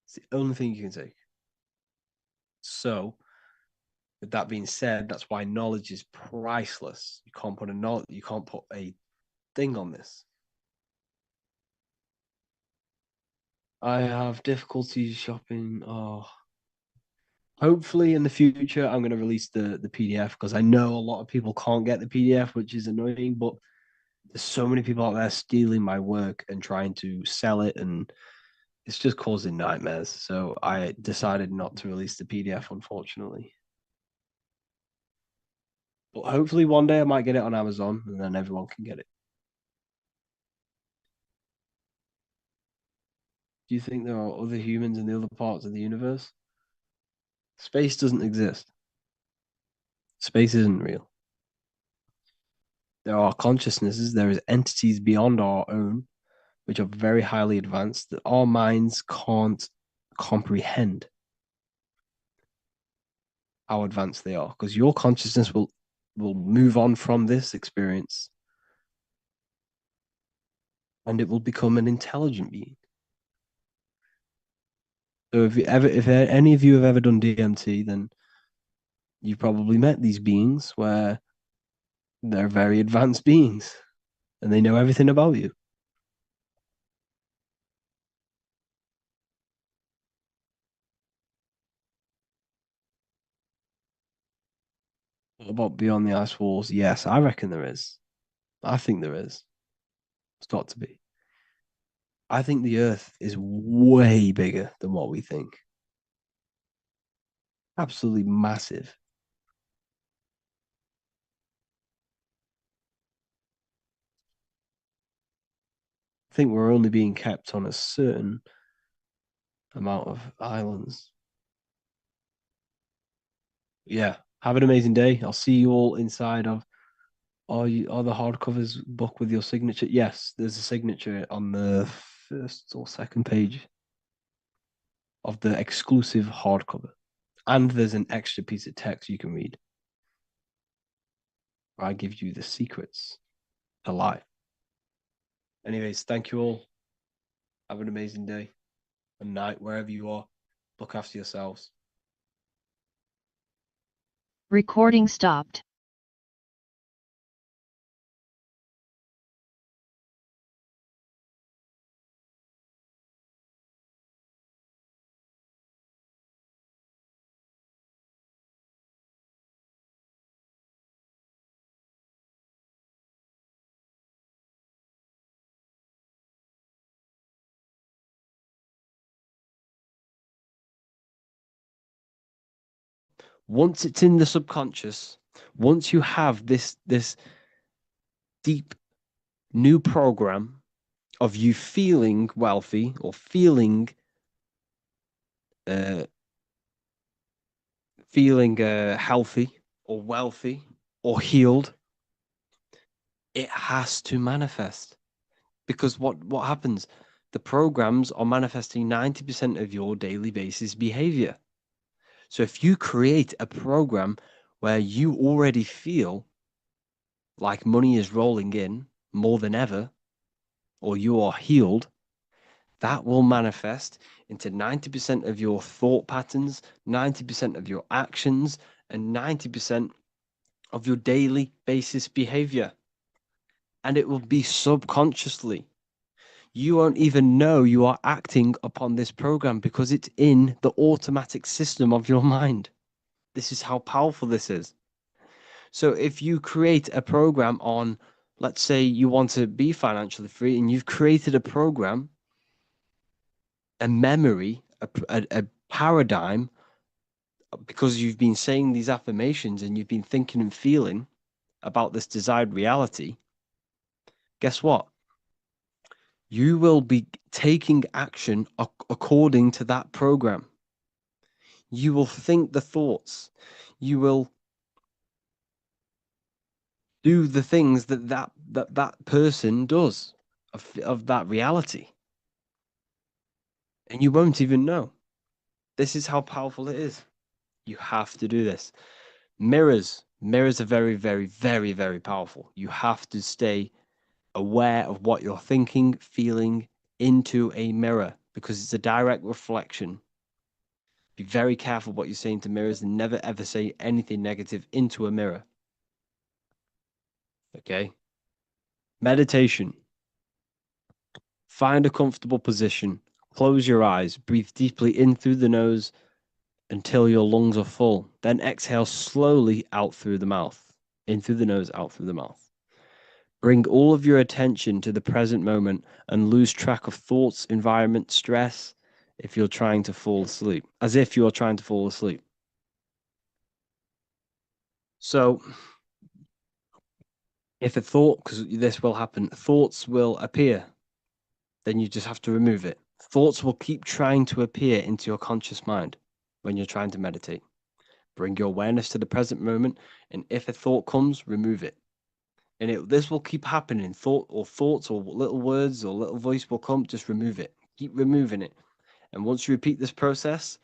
Speaker 1: It's the only thing you can take. So, with that being said, that's why knowledge is priceless. You can't put a thing on this. I have difficulties shopping. Oh, Hopefully, in the future, I'm going to release the PDF because I know a lot of people can't get the PDF, which is annoying. But there's so many people out there stealing my work and trying to sell it, and it's just causing nightmares. So I decided not to release the PDF, unfortunately. But hopefully, one day I might get it on Amazon, and then everyone can get it. Do you think there are other humans in the other parts of the universe? Space doesn't exist. Space isn't real. There are consciousnesses, there is entities beyond our own, which are very highly advanced that our minds can't comprehend how advanced they are. Because your consciousness will move on from this experience and it will become an intelligent being. So if any of you have ever done DMT, then you probably met these beings where they're very advanced beings and they know everything about you. What about beyond the ice walls? Yes, I reckon there is. I think there is. It's got to be. I think the Earth is way bigger than what we think. Absolutely massive. I think we're only being kept on a certain amount of islands. Yeah. Have an amazing day. I'll see you all inside of are the hardcovers book with your signature? Yes, there's a signature on the first or second page of the exclusive hardcover. And there's an extra piece of text you can read where I give you the secrets to life. Anyways, thank you all. Have an amazing day and night wherever you are. Look after yourselves.
Speaker 2: Recording stopped.
Speaker 1: Once it's in the subconscious, once you have this deep new program of you feeling wealthy or uh, feeling healthy or wealthy or healed, it has to manifest because what happens? The programs are manifesting 90% of your daily basis behavior. So if you create a program where you already feel like money is rolling in more than ever, or you are healed, that will manifest into 90% of your thought patterns, 90% of your actions, and 90% of your daily basis behavior. And it will be subconsciously. You won't even know you are acting upon this program because it's in the automatic system of your mind. This is how powerful this is. So if you create a program on, let's say you want to be financially free and you've created a program, a memory, a paradigm, because you've been saying these affirmations and you've been thinking and feeling about this desired reality, guess what? You will be taking action according to that program. You will think the thoughts. You will do the things that person does of that reality. And you won't even know. This is how powerful it is. You have to do this. Mirrors are very, very, very, very powerful. You have to stay aware of what you're thinking, feeling into a mirror because it's a direct reflection. Be very careful what you're saying to mirrors and never ever say anything negative into a mirror. Okay. Meditation. Find a comfortable position. Close your eyes. Breathe deeply in through the nose until your lungs are full. Then exhale slowly out through the mouth, in through the nose, out through the mouth. Bring all of your attention to the present moment and lose track of thoughts, environment, stress, if you're trying to fall asleep, as if you're trying to fall asleep. So, if a thought, because this will happen, thoughts will appear, then you just have to remove it. Thoughts will keep trying to appear into your conscious mind when you're trying to meditate. Bring your awareness to the present moment, and if a thought comes, remove it. And this will keep happening. Thoughts or little words or little voice will come, just remove it. Keep removing it. And once you repeat this process,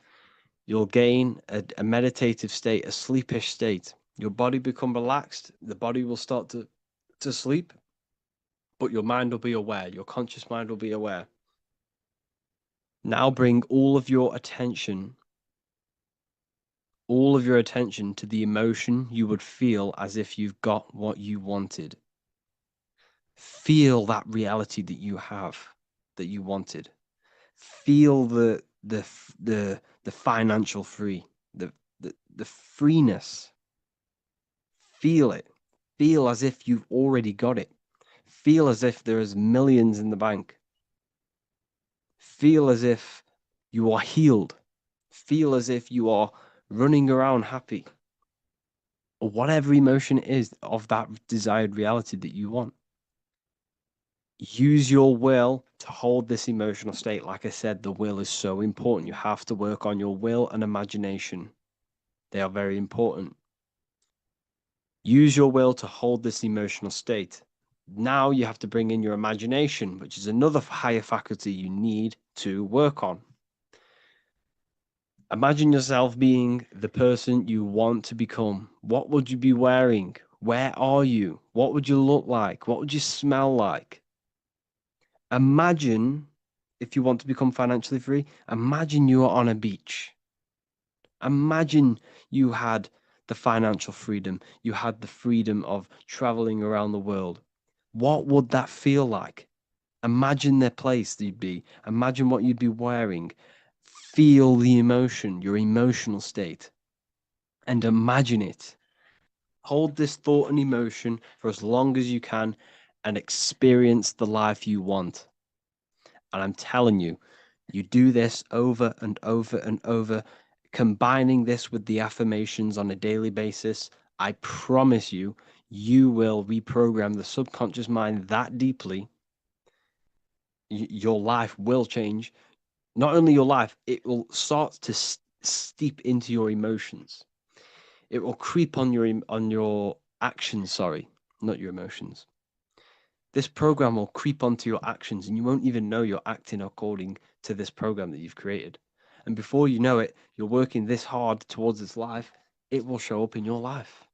Speaker 1: you'll gain a meditative state, a sleepish state. Your body become relaxed. The body will start to sleep, but your mind will be aware. Your conscious mind will be aware. Now bring all of your attention to the emotion you would feel as if you've got what you wanted. Feel that reality that you have, that you wanted. Feel the financial free, the freeness. Feel it. Feel as if you've already got it. Feel as if there is millions in the bank. Feel as if you are healed. Feel as if you are running around happy. Or whatever emotion it is of that desired reality that you want. Use your will to hold this emotional state. Like I said, the will is so important. You have to work on your will and imagination. They are very important. Use your will to hold this emotional state. Now you have to bring in your imagination, which is another higher faculty you need to work on. Imagine yourself being the person you want to become. What would you be wearing? Where are you? What would you look like? What would you smell like? Imagine, if you want to become financially free, imagine you are on a beach. Imagine you had the financial freedom. You had the freedom of traveling around the world. What would that feel like? Imagine the place you'd be. Imagine what you'd be wearing. Feel the emotion, your emotional state, and imagine it. Hold this thought and emotion for as long as you can and experience the life you want. And I'm telling you, you do this over and over and over, combining this with the affirmations on a daily basis. I promise you, you will reprogram the subconscious mind that deeply. Your life will change. Not only your life, it will start to steep into your emotions. It will creep on your actions. Sorry, not your emotions. This program will creep onto your actions, and you won't even know you're acting according to this program that you've created. And before you know it, you're working this hard towards this life. It will show up in your life.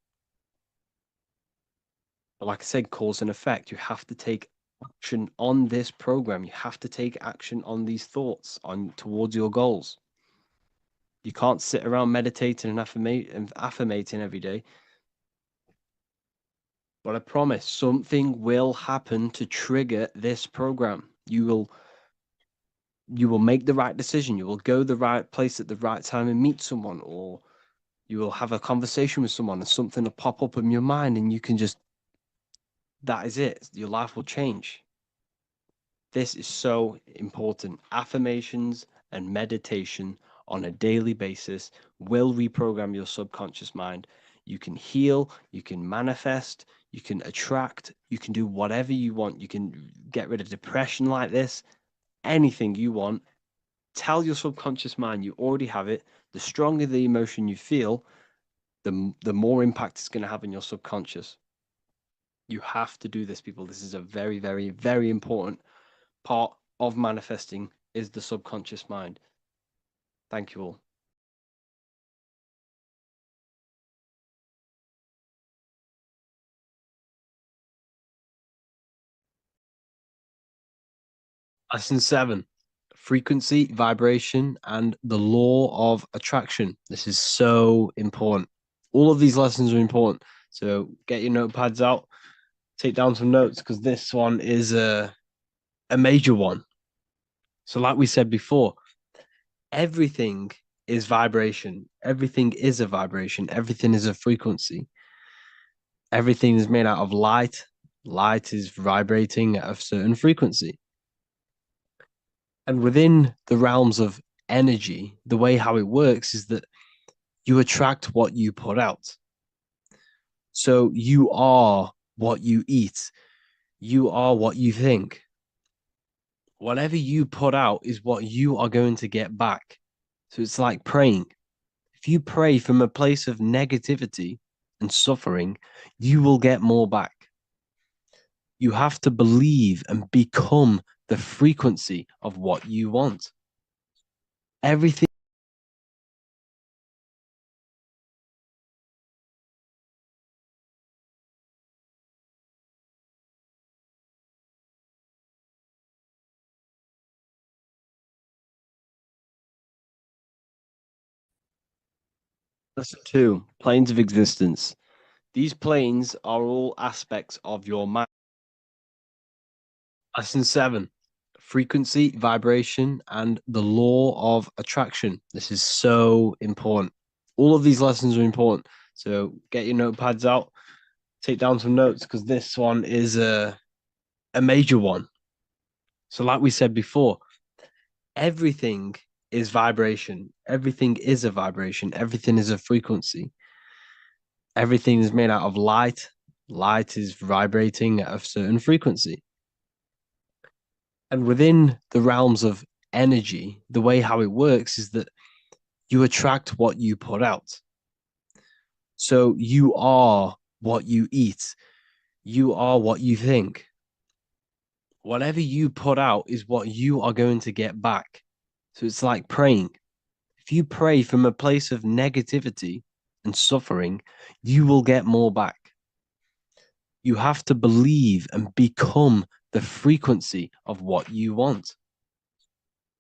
Speaker 1: But like I said, cause and effect. You have to take action on this program. You have to take action on these thoughts on towards your goals. You can't sit around meditating and affirmating every day. But I promise something will happen to trigger this program. You will make the right decision. You will go the right place at the right time and meet someone, or you will have a conversation with someone and something will pop up in your mind and you can just, that is it. Your life will change. This is so important. Affirmations and meditation on a daily basis will reprogram your subconscious mind. You can heal, you can manifest, you can attract, you can do whatever you want. You can get rid of depression like this, anything you want. Tell your subconscious mind you already have it. The stronger the emotion you feel, the more impact it's going to have in your subconscious. You have to do this, people. This is a very, very, very important part of manifesting is the subconscious mind. Thank you all. Lesson 7. Frequency, vibration, and the law of attraction. This is so important. All of these lessons are important. So get your notepads out, take down some notes because this one is a major one. So, like we said before, everything is vibration. Everything is a vibration. Everything is a frequency. Everything is made out of light. Light is vibrating at a certain frequency. And within the realms of energy, the way how it works is that you attract what you put out. So you are what you eat. You are what you think. Whatever you put out is what you are going to get back. So it's like praying. If you pray from a place of negativity and suffering, you will get more back. You have to believe and become the frequency of what you want. Everything. Lesson two, planes of existence. These planes are all aspects of your mind. Lesson seven, frequency, vibration, and the law of attraction. This is so important. All of these lessons are important. So get your notepads out, take down some notes because this one is a major one. So, like we said before, everything is vibration. Everything is a vibration. Everything is a frequency. Everything is made out of light. Light is vibrating at a certain frequency. And within the realms of energy, the way how it works is that you attract what you put out. So you are what you eat. You are what you think. Whatever you put out is what you are going to get back. So it's like praying. If you pray from a place of negativity and suffering, you will get more back. You have to believe and become the frequency of what you want.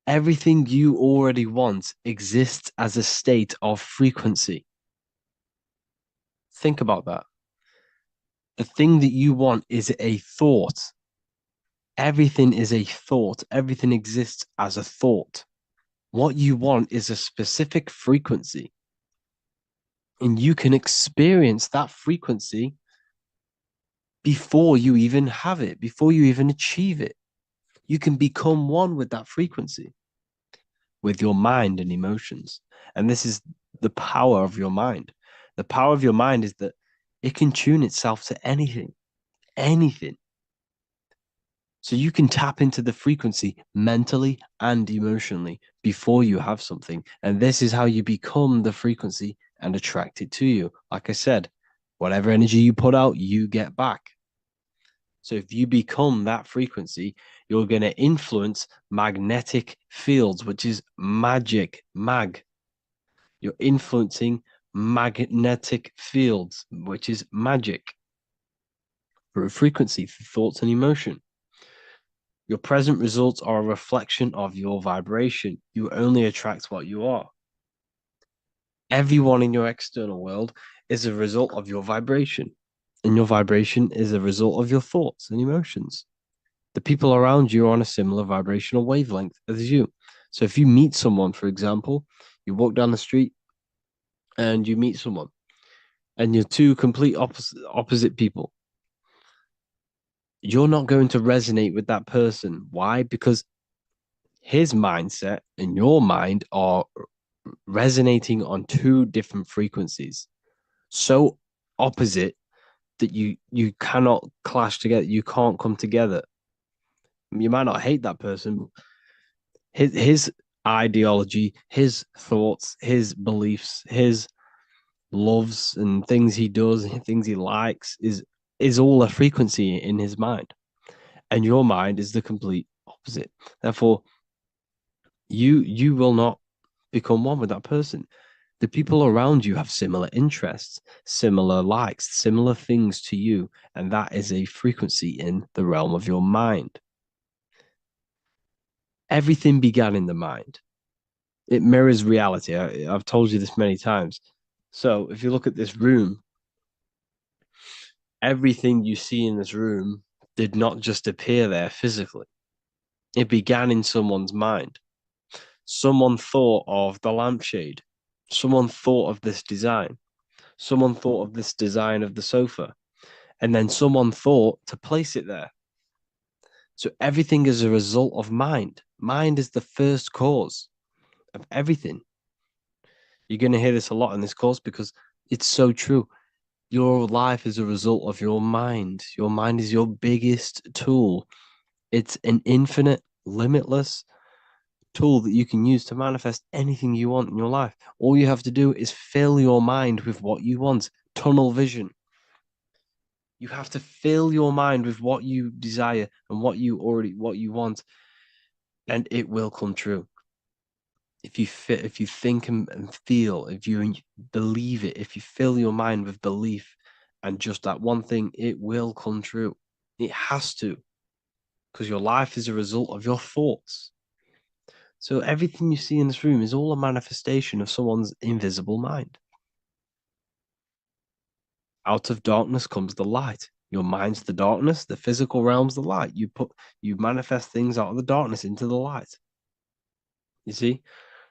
Speaker 1: Everything you already want exists as a state of frequency. Think about that. The thing that you want is a thought. Everything is a thought. Everything exists as a thought. What you want is a specific frequency. And you can experience that frequency before you even have it, before you even achieve it. You can become one with that frequency, with your mind and emotions. And this is the power of your mind. The power of your mind is that it can tune itself to anything, anything. So you can tap into the frequency mentally and emotionally before you have something. And this is how you become the frequency and attract it to you. Like I said, whatever energy you put out, you get back. So if you become that frequency, you're going to influence magnetic fields, which is magic, mag. You're influencing magnetic fields, which is magic for a frequency, for thoughts and emotion. Your present results are a reflection of your vibration. You only attract what you are. Everyone in your external world is a result of your vibration, and your vibration is a result of your thoughts and emotions. The people around you are on a similar vibrational wavelength as you. So if you meet someone, for example, you walk down the street and you meet someone, and you're two complete opposite people, you're not going to resonate with that person. Why? Because his mindset and your mind are resonating on two different frequencies, so opposite that you cannot clash together. You can't come together. You might not hate that person. His ideology, his thoughts, his beliefs, his loves and things he does, things he likes is all a frequency in his mind, and your mind is the complete opposite. Therefore, you will not become one with that person. The people around you have similar interests, similar likes, similar things to you, and that is a frequency in the realm of your mind. Everything began in the mind. It mirrors reality. I've told you this many times. So if you look at this room, everything you see in this room did not just appear there physically. It began in someone's mind. Someone thought of the lampshade. Someone thought of this design. Someone thought of this design of the sofa. And then someone thought to place it there. So everything is a result of mind. Mind is the first cause of everything. You're going to hear this a lot in this course because it's so true. Your life is a result of your mind. Your mind is your biggest tool. It's an infinite, limitless tool that you can use to manifest anything you want in your life. All you have to do is fill your mind with what you want. Tunnel vision. You have to fill your mind with what you desire and what you want, and it will come true. If you think and feel, if you believe it, if you fill your mind with belief and just that one thing, it will come true. It has to, because your life is a result of your thoughts. So everything you see in this room is all a manifestation of someone's invisible mind. Out of darkness comes the light. Your mind's the darkness, the physical realm's the light. You manifest things out of the darkness into the light. You see?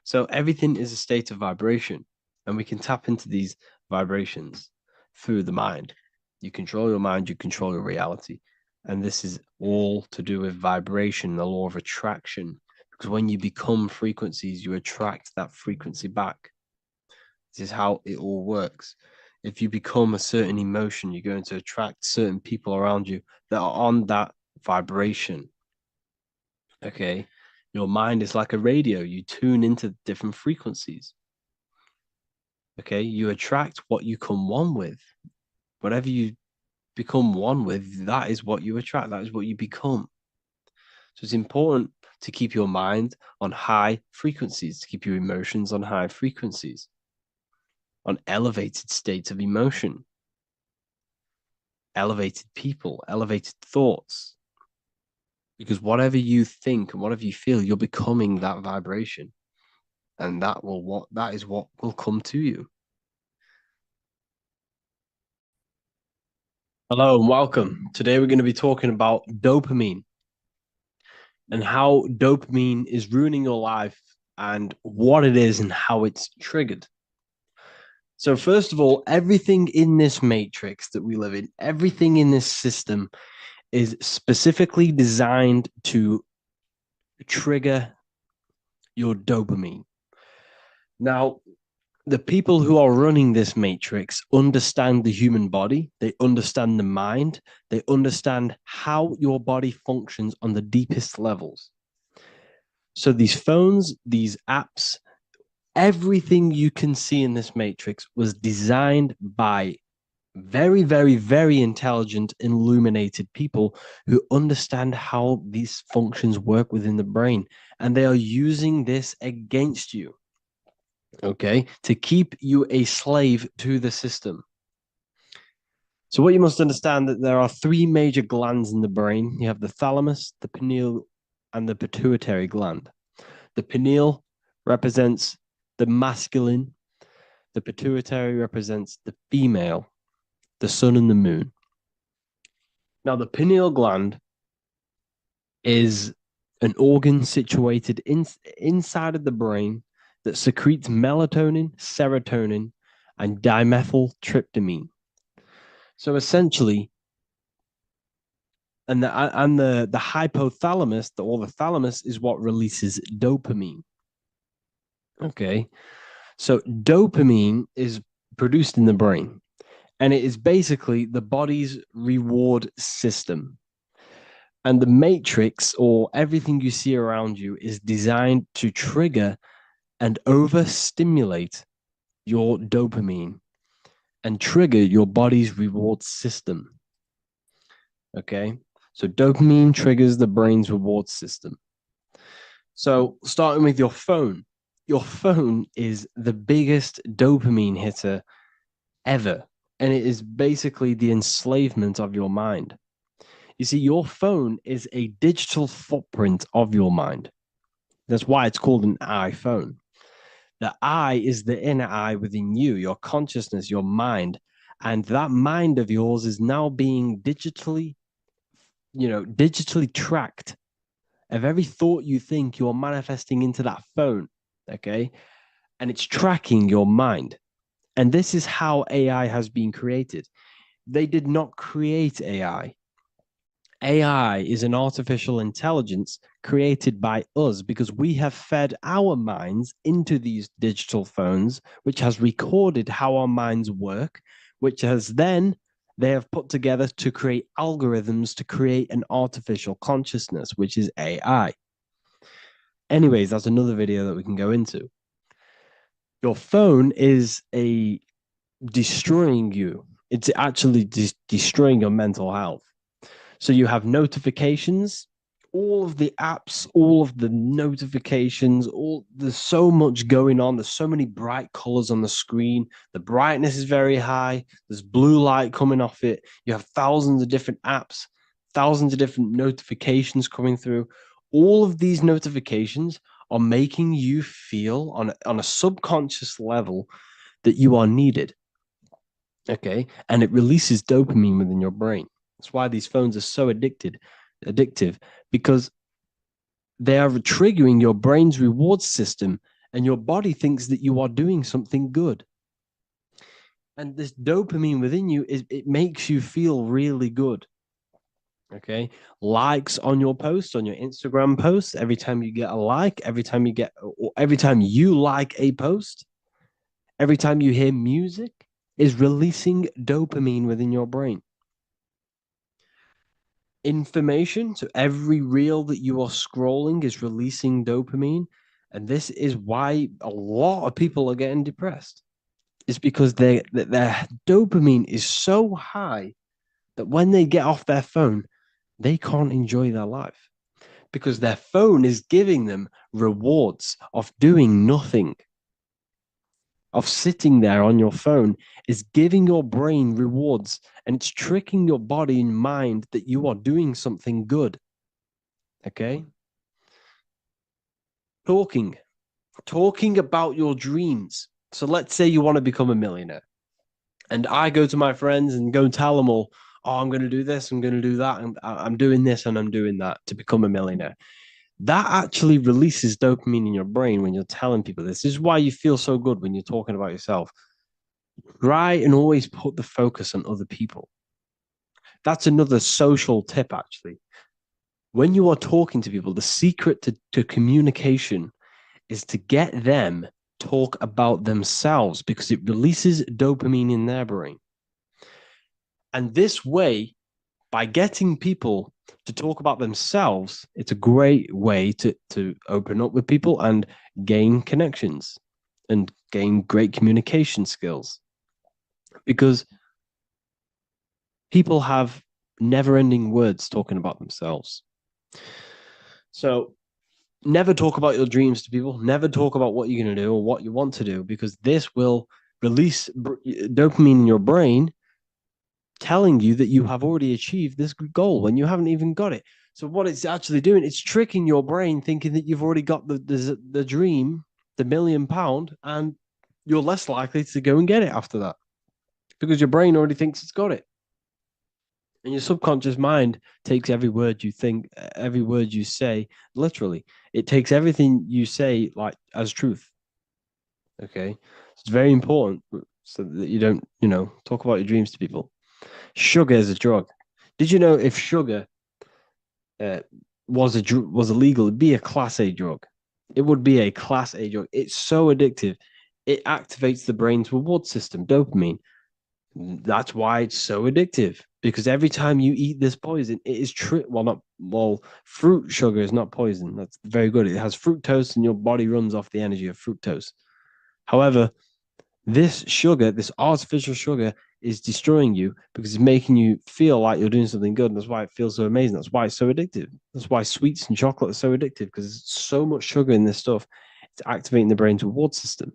Speaker 1: So everything is a state of vibration, and we can tap into these vibrations through the mind. You control your mind, you control your reality. And this is all to do with vibration, the law of attraction. Because when you become frequencies, you attract that frequency back. This is how it all works. If you become a certain emotion, you're going to attract certain people around you that are on that vibration. Okay. Your mind is like a radio. You tune into different frequencies. Okay. You attract what you come one with. Whatever you become one with, that is what you attract. That is what you become. So it's important to keep your mind on high frequencies, to keep your emotions on high frequencies, on elevated states of emotion, elevated people, elevated thoughts. Because whatever you think and whatever you feel, you're becoming that vibration. And that is what will come to you. Hello and welcome. Today we're going to be talking about dopamine and how dopamine is ruining your life and what it is and how it's triggered. So, first of all, everything in this matrix that we live in, everything in this system is specifically designed to trigger your dopamine. Now, the people who are running this matrix understand the human body, they understand the mind, they understand how your body functions on the deepest levels. So these phones, these apps, everything you can see in this matrix was designed by very, very, very intelligent, illuminated people who understand how these functions work within the brain. And they are using this against you, okay, to keep you a slave to the system. So what you must understand that there are three major glands in the brain. You have the thalamus, the pineal, and the pituitary gland. The pineal represents the masculine. The pituitary represents the female, the sun and the moon. Now, the pineal gland is an organ situated inside of the brain that secretes melatonin, serotonin, and dimethyltryptamine. So essentially, the hypothalamus, or the thalamus, is what releases dopamine. Okay, so dopamine is produced in the brain, and it is basically the body's reward system. And the matrix, or everything you see around you, is designed to trigger and overstimulate your dopamine and trigger your body's reward system. Okay, so dopamine triggers the brain's reward system. So, starting with your phone is the biggest dopamine hitter ever. And it is basically the enslavement of your mind. You see, your phone is a digital footprint of your mind. That's why it's called an iPhone. The I is the inner I within you, your consciousness, your mind. And that mind of yours is now being digitally tracked of every thought you think, you're manifesting into that phone. Okay. And it's tracking your mind. And this is how AI has been created. They did not create AI. AI is an artificial intelligence created by us because we have fed our minds into these digital phones, which has recorded how our minds work, which has then they have put together to create algorithms to create an artificial consciousness, which is AI. Anyways, that's another video that we can go into. Your phone is a destroying you. It's actually destroying your mental health. So you have notifications, all of the apps, all of the notifications, all there's so much going on. There's so many bright colors on the screen. The brightness is very high. There's blue light coming off it. You have thousands of different apps, thousands of different notifications coming through. All of these notifications are making you feel on a subconscious level that you are needed. Okay. And it releases dopamine within your brain. That's why these phones are so addictive, because they are triggering your brain's reward system, and your body thinks that you are doing something good. And this dopamine within you it makes you feel really good. Okay. Likes on your post, on your Instagram post, every time you get a like, every time you like a post, every time you hear music, is releasing dopamine within your brain. Information, so every reel that you are scrolling is releasing dopamine. And this is why a lot of people are getting depressed. It's because their dopamine is so high that when they get off their phone, they can't enjoy their life because their phone is giving them rewards of doing nothing, of sitting there on your phone, is giving your brain rewards, and it's tricking your body and mind that you are doing something good. Okay. Talking about your dreams. So let's say you want to become a millionaire, and I go to my friends and go and tell them all, oh, I'm going to do this, I'm going to do that, and I'm doing this and I'm doing that to become a millionaire. That actually releases dopamine in your brain when you're telling people this. This is why you feel so good when you're talking about yourself. Try and always put the focus on other people. That's another social tip, actually. When you are talking to people, the secret to communication is to get them talk about themselves, because it releases dopamine in their brain. And this way, by getting people to talk about themselves, it's a great way to open up with people and gain connections and gain great communication skills, because people have never ending words talking about themselves. So never talk about your dreams to people. Never talk about what you're going to do or what you want to do, because this will release dopamine in your brain, telling you that you have already achieved this goal when you haven't even got it. So what it's actually doing, it's tricking your brain, thinking that you've already got the dream, the £1,000,000, and you're less likely to go and get it after that, because your brain already thinks it's got it. And your subconscious mind takes every word you think, every word you say, literally. It takes everything you say like as truth. Okay. It's very important so that you don't, talk about your dreams to people. Sugar is a drug. Did you know if sugar uh, was illegal, it'd be a class A drug. It would be a class A drug. It's so addictive. It activates the brain's reward system, dopamine. That's why it's so addictive, because every time you eat this poison, it is fruit sugar is not poison. That's very good. It has fructose, and your body runs off the energy of fructose. However, this sugar, this artificial sugar, is destroying you because it's making you feel like you're doing something good. And that's why it feels so amazing. That's why it's so addictive. That's why sweets and chocolate are so addictive, because there's so much sugar in this stuff. It's activating the brain's reward system,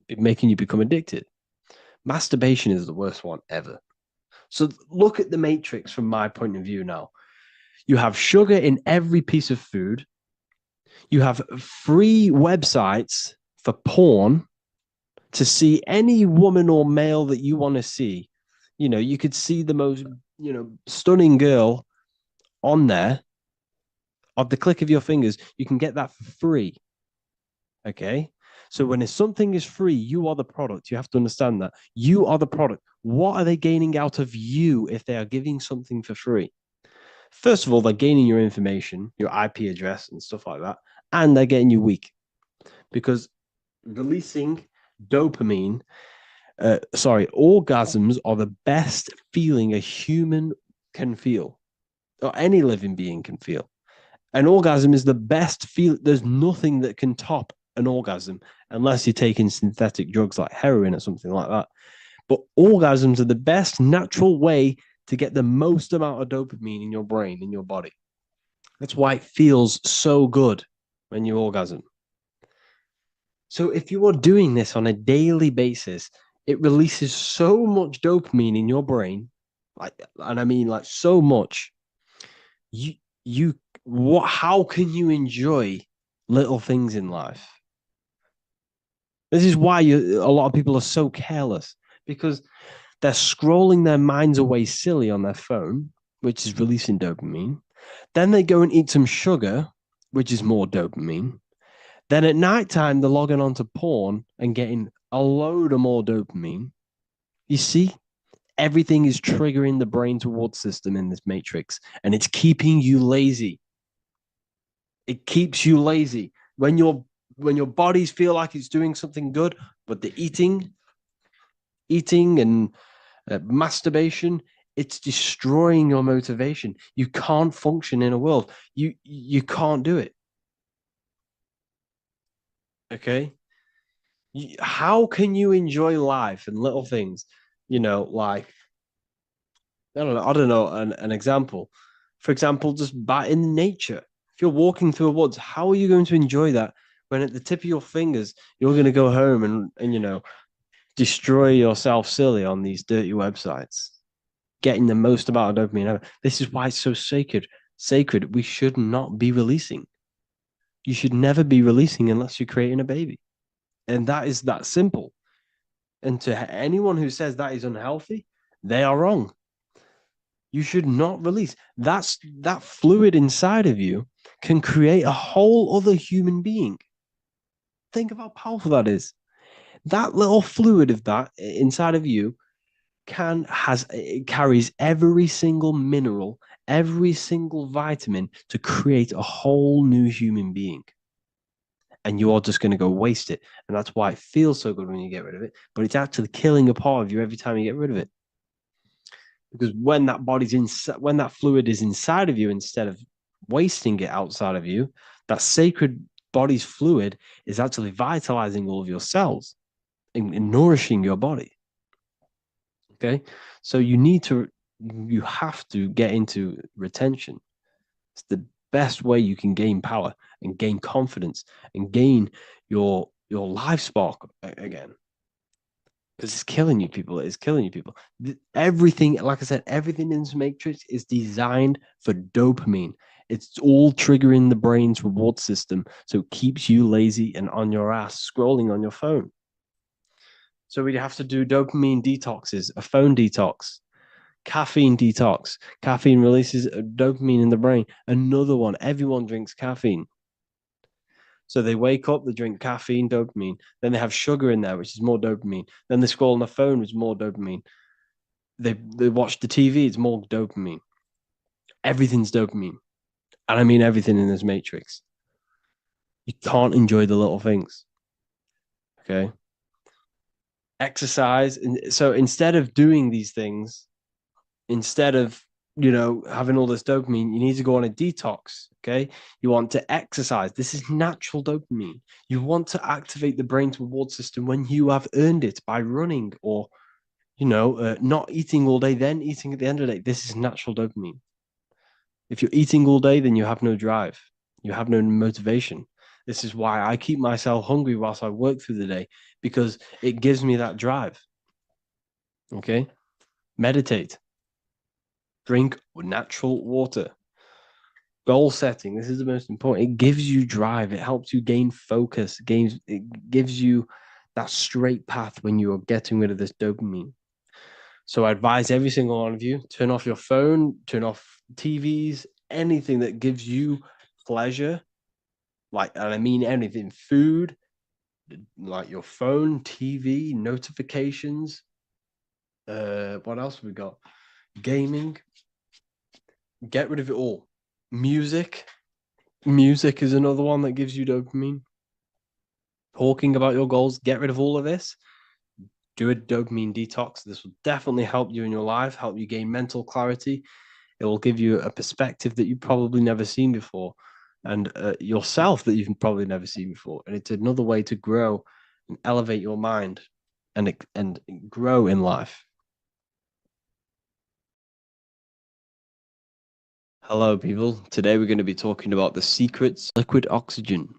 Speaker 1: making you become addicted. Masturbation is the worst one ever. So look at the matrix from my point of view now. You have sugar in every piece of food. You have free websites for porn to see any woman or male that you want to see. You could see the most, stunning girl on there, Of the click of your fingers, you can get that for free. Okay. So when something is free, you are the product. You have to understand that. You are the product. What are they gaining out of you if they are giving something for free? First of all, they're gaining your information, your IP address, and stuff like that. And they're getting you weak because releasing dopamine, orgasms are the best feeling a human can feel, or any living being can feel. An orgasm is the best feel. There's nothing that can top an orgasm unless you're taking synthetic drugs like heroin or something like that. But orgasms are the best natural way to get the most amount of dopamine in your brain, in your body. That's why it feels so good when you orgasm. So if you are doing this on a daily basis, it releases so much dopamine in your brain, and I mean like so much. You you what? How can you enjoy little things in life? This is why a lot of people are so careless because they're scrolling their minds away silly on their phone, which is releasing dopamine. Then they go and eat some sugar, which is more dopamine. Then at nighttime, they're logging onto porn and getting a load of more dopamine. You see, everything is triggering the brain reward system in this matrix, and it's keeping you lazy. It keeps you lazy. When your bodies feel like it's doing something good, but the eating and masturbation, it's destroying your motivation. You can't function in a world. You can't do it. Okay. How can you enjoy life and little things? Like I don't know an example. For example, just in nature. If you're walking through a woods, how are you going to enjoy that when at the tip of your fingers you're going to go home and destroy yourself silly on these dirty websites, getting the most amount of dopamine ever. This is why it's so sacred. Sacred. We should not be releasing. You should never be releasing unless you're creating a baby. And that is that simple. And to anyone who says that is unhealthy, they are wrong. You should not release. That fluid inside of you can create a whole other human being. Think of how powerful that is. That little fluid of that inside of you it carries every single mineral, every single vitamin to create a whole new human being. And you are just going to go waste it. And that's why it feels so good when you get rid of it. But it's actually killing a part of you every time you get rid of it. Because when when that fluid is inside of you, instead of wasting it outside of you, that sacred body's fluid is actually vitalizing all of your cells and nourishing your body. Okay. So you have to get into retention. It's the best way you can gain power and gain confidence and gain your life spark again. Because it's killing you people. It's killing you people. Everything, like I said, everything in this matrix is designed for dopamine. It's all triggering the brain's reward system. So it keeps you lazy and on your ass scrolling on your phone. So we'd have to do dopamine detoxes, a phone detox, caffeine detox. Caffeine releases dopamine in the brain. Another one, everyone drinks caffeine. So they wake up, they drink caffeine, dopamine. Then they have sugar in there, which is more dopamine. Then they scroll on the phone, which is more dopamine. They watch the TV, it's more dopamine. Everything's dopamine. And I mean everything in this matrix. You can't enjoy the little things. Okay. Exercise. And so instead of doing these things, instead of having all this dopamine, you need to go on a detox. Okay. You want to exercise. This is natural dopamine. You want to activate the brain's reward system when you have earned it by running or not eating all day, then eating at the end of the day. This is natural dopamine. If you're eating all day, then you have no drive, you have no motivation. This is why I keep myself hungry whilst I work through the day, because it gives me that drive. Okay. Meditate, drink natural water. Goal setting. This is the most important. It gives you drive. It helps you gain focus. It gives you that straight path when you are getting rid of this dopamine. So I advise every single one of you, turn off your phone, turn off TVs, anything that gives you pleasure, like, and I mean anything, food, like your phone, TV, notifications. What else have we got? Gaming. Get rid of it all. Music. Music is another one that gives you dopamine. Talking about your goals. Get rid of all of this. Do a dopamine detox. This will definitely help you in your life, help you gain mental clarity. It will give you a perspective that you've probably never seen before, and yourself that you've probably never seen before. And it's another way to grow and elevate your mind and grow in life. Hello, people. Today we're going to be talking about the secrets of liquid oxygen.